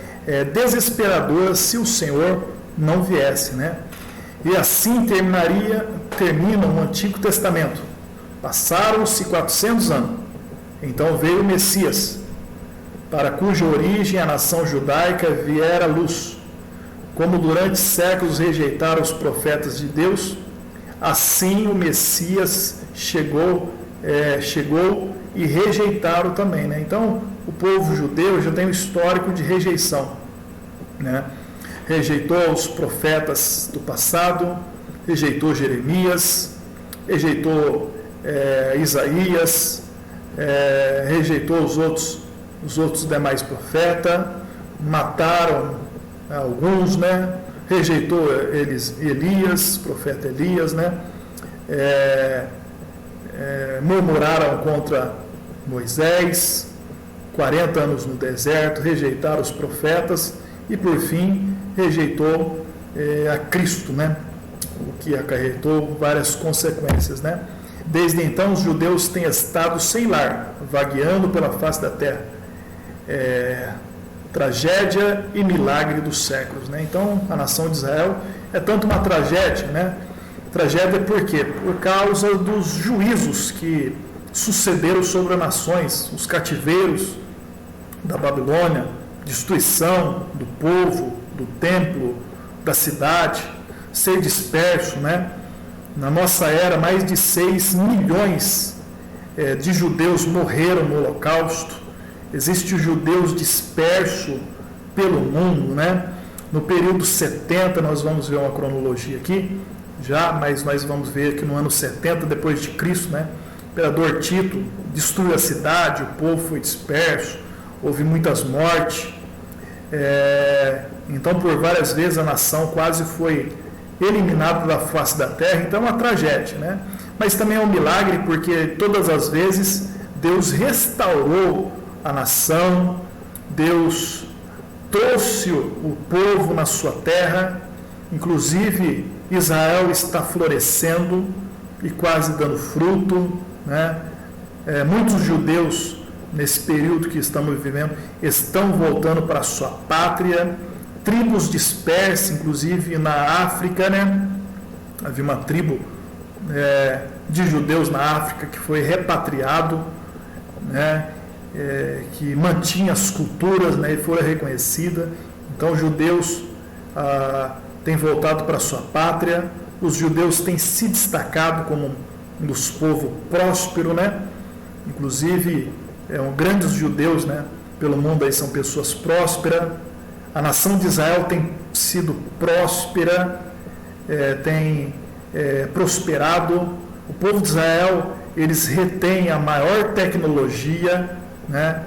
desesperadora se o Senhor não viesse, né? E assim termina o Antigo Testamento. Passaram-se 400 anos. Então veio o Messias, para cuja origem a nação judaica viera luz. Como durante séculos rejeitaram os profetas de Deus, assim o Messias chegou e rejeitaram também, né? Então o povo judeu já tem um histórico de rejeição, né? Rejeitou os profetas do passado, rejeitou Jeremias, rejeitou Isaías, rejeitou os outros demais profetas, mataram alguns, né? Rejeitou Elias, profeta Elias, né? Murmuraram contra Moisés, 40 anos no deserto, rejeitaram os profetas e, por fim, rejeitou a Cristo, né? O que acarretou várias consequências, né? Desde então, os judeus têm estado sem lar, vagueando pela face da terra. Tragédia e milagre dos séculos, né? Então, a nação de Israel é tanto uma tragédia, né? Tragédia por quê? Por causa dos juízos que sucederam sobre as nações, os cativeiros da Babilônia, destruição do povo, do templo, da cidade, ser disperso, né? Na nossa era, mais de 6 milhões de judeus morreram no Holocausto. Existem judeus dispersos pelo mundo, né? No período 70, nós vamos ver uma cronologia aqui, mas nós vamos ver que no ano 70 depois de Cristo, né? imperador Tito destruiu a cidade, o povo foi disperso, houve muitas mortes. Então, por várias vezes a nação quase foi eliminada da face da terra. Então, é uma tragédia, né? Mas também é um milagre, porque todas as vezes Deus restaurou a nação, Deus trouxe o povo na sua terra. Inclusive, Israel está florescendo e quase dando fruto, né? Muitos judeus, nesse período que estamos vivendo, estão voltando para a sua pátria. Tribos dispersas, inclusive na África, né? Havia uma tribo de judeus na África que foi repatriado, né? Que mantinha as culturas, né? E foi reconhecida. Então, os judeus têm voltado para a sua pátria. Os judeus têm se destacado como um dos povos prósperos, né? Inclusive, grandes judeus, né? Pelo mundo aí são pessoas prósperas. A nação de Israel tem sido próspera, tem prosperado. O povo de Israel, eles retêm a maior tecnologia, né?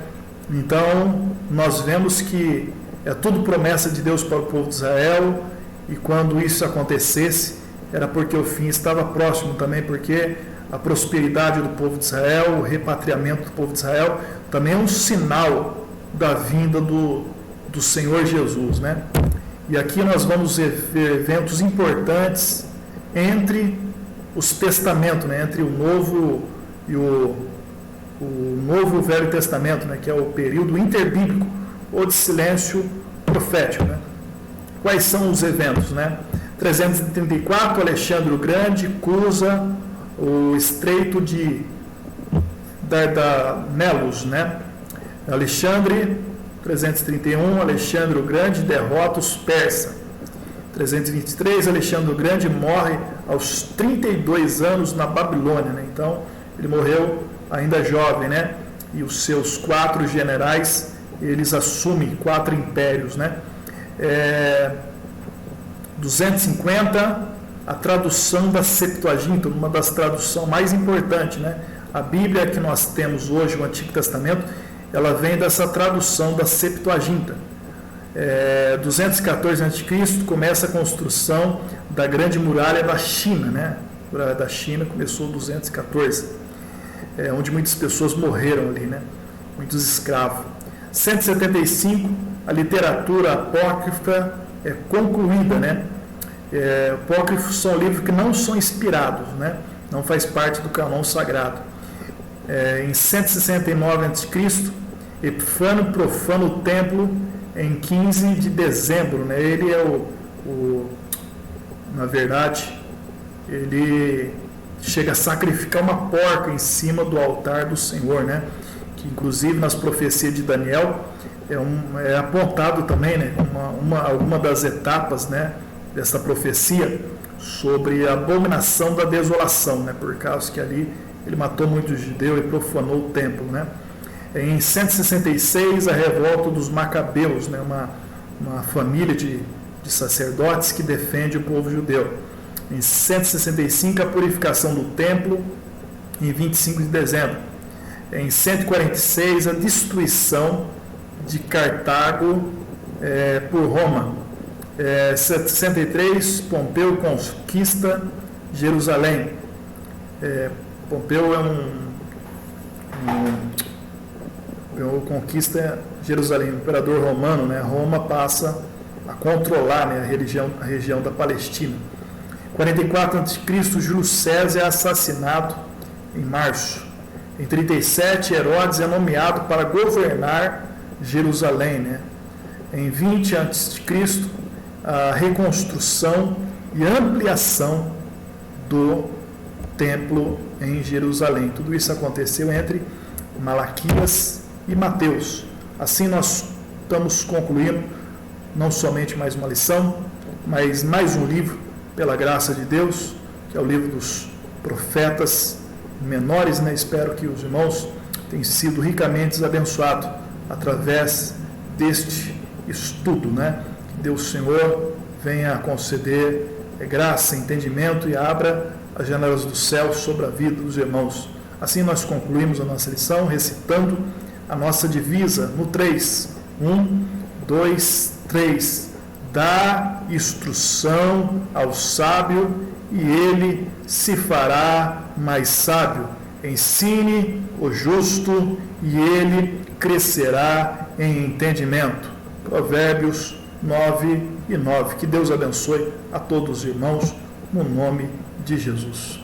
Então, nós vemos que é tudo promessa de Deus para o povo de Israel, e quando isso acontecesse, era porque o fim estava próximo também, porque a prosperidade do povo de Israel, o repatriamento do povo de Israel, também é um sinal da vinda do Senhor Jesus, né? E aqui nós vamos ver eventos importantes entre os testamentos, né? Entre o Novo e o Novo e o Velho Testamento, né? Que é o período interbíblico ou de silêncio profético, né? Quais são os eventos, né? 334, Alexandre o Grande cruza o estreito de Dardanelos, né? Alexandre, 331, Alexandre o Grande derrota os persas. 323, Alexandre o Grande morre aos 32 anos na Babilônia, né? Então, ele morreu ainda jovem, né? E os seus 4 generais, eles assumem 4 impérios, né? 250, a tradução da Septuaginta, uma das traduções mais importantes, né? A Bíblia que nós temos hoje, o Antigo Testamento, ela vem dessa tradução da Septuaginta. 214 a.C. começa a construção da Grande Muralha da China, né? A Muralha da China começou em 214, onde muitas pessoas morreram ali, né? Muitos escravos. 175, a literatura apócrifa é concluída, né? Apócrifos são livros que não são inspirados, né? Não faz parte do cânon sagrado. Em 169 a.C., Epifânio profana o templo em 15 de dezembro, né? Ele na verdade, ele chega a sacrificar uma porca em cima do altar do Senhor, né? Que inclusive nas profecias de Daniel é apontado também, né? Alguma das etapas, né? Dessa profecia sobre a abominação da desolação, né? Por causa que ali ele matou muitos judeus e profanou o templo, né? Em 166, a revolta dos Macabeus, né? Uma família de sacerdotes que defende o povo judeu. Em 165, a purificação do templo, em 25 de dezembro. Em 146, a destruição de Cartago por Roma. 63, Pompeu conquista Jerusalém. Pompeu conquista Jerusalém, o imperador romano, né? Roma passa a controlar, né, a região da Palestina. 44 a.C., Júlio César é assassinado em março. Em 37, Herodes é nomeado para governar Jerusalém, né? Em 20 a.C., a reconstrução e ampliação do templo em Jerusalém. Tudo isso aconteceu entre Malaquias e Mateus. Assim nós estamos concluindo não somente mais uma lição, mas mais um livro, pela graça de Deus, que é o livro dos profetas menores, né? Espero que os irmãos tenham sido ricamente abençoados através deste estudo, né? Que Deus Senhor venha conceder graça, entendimento e abra as janelas do céu sobre a vida dos irmãos. Assim nós concluímos a nossa lição recitando a nossa divisa no 3. 1, 2, 3. Dá instrução ao sábio e ele se fará mais sábio. Ensine o justo e ele crescerá em entendimento. Provérbios 9:9. Que Deus abençoe a todos os irmãos, no nome de Jesus.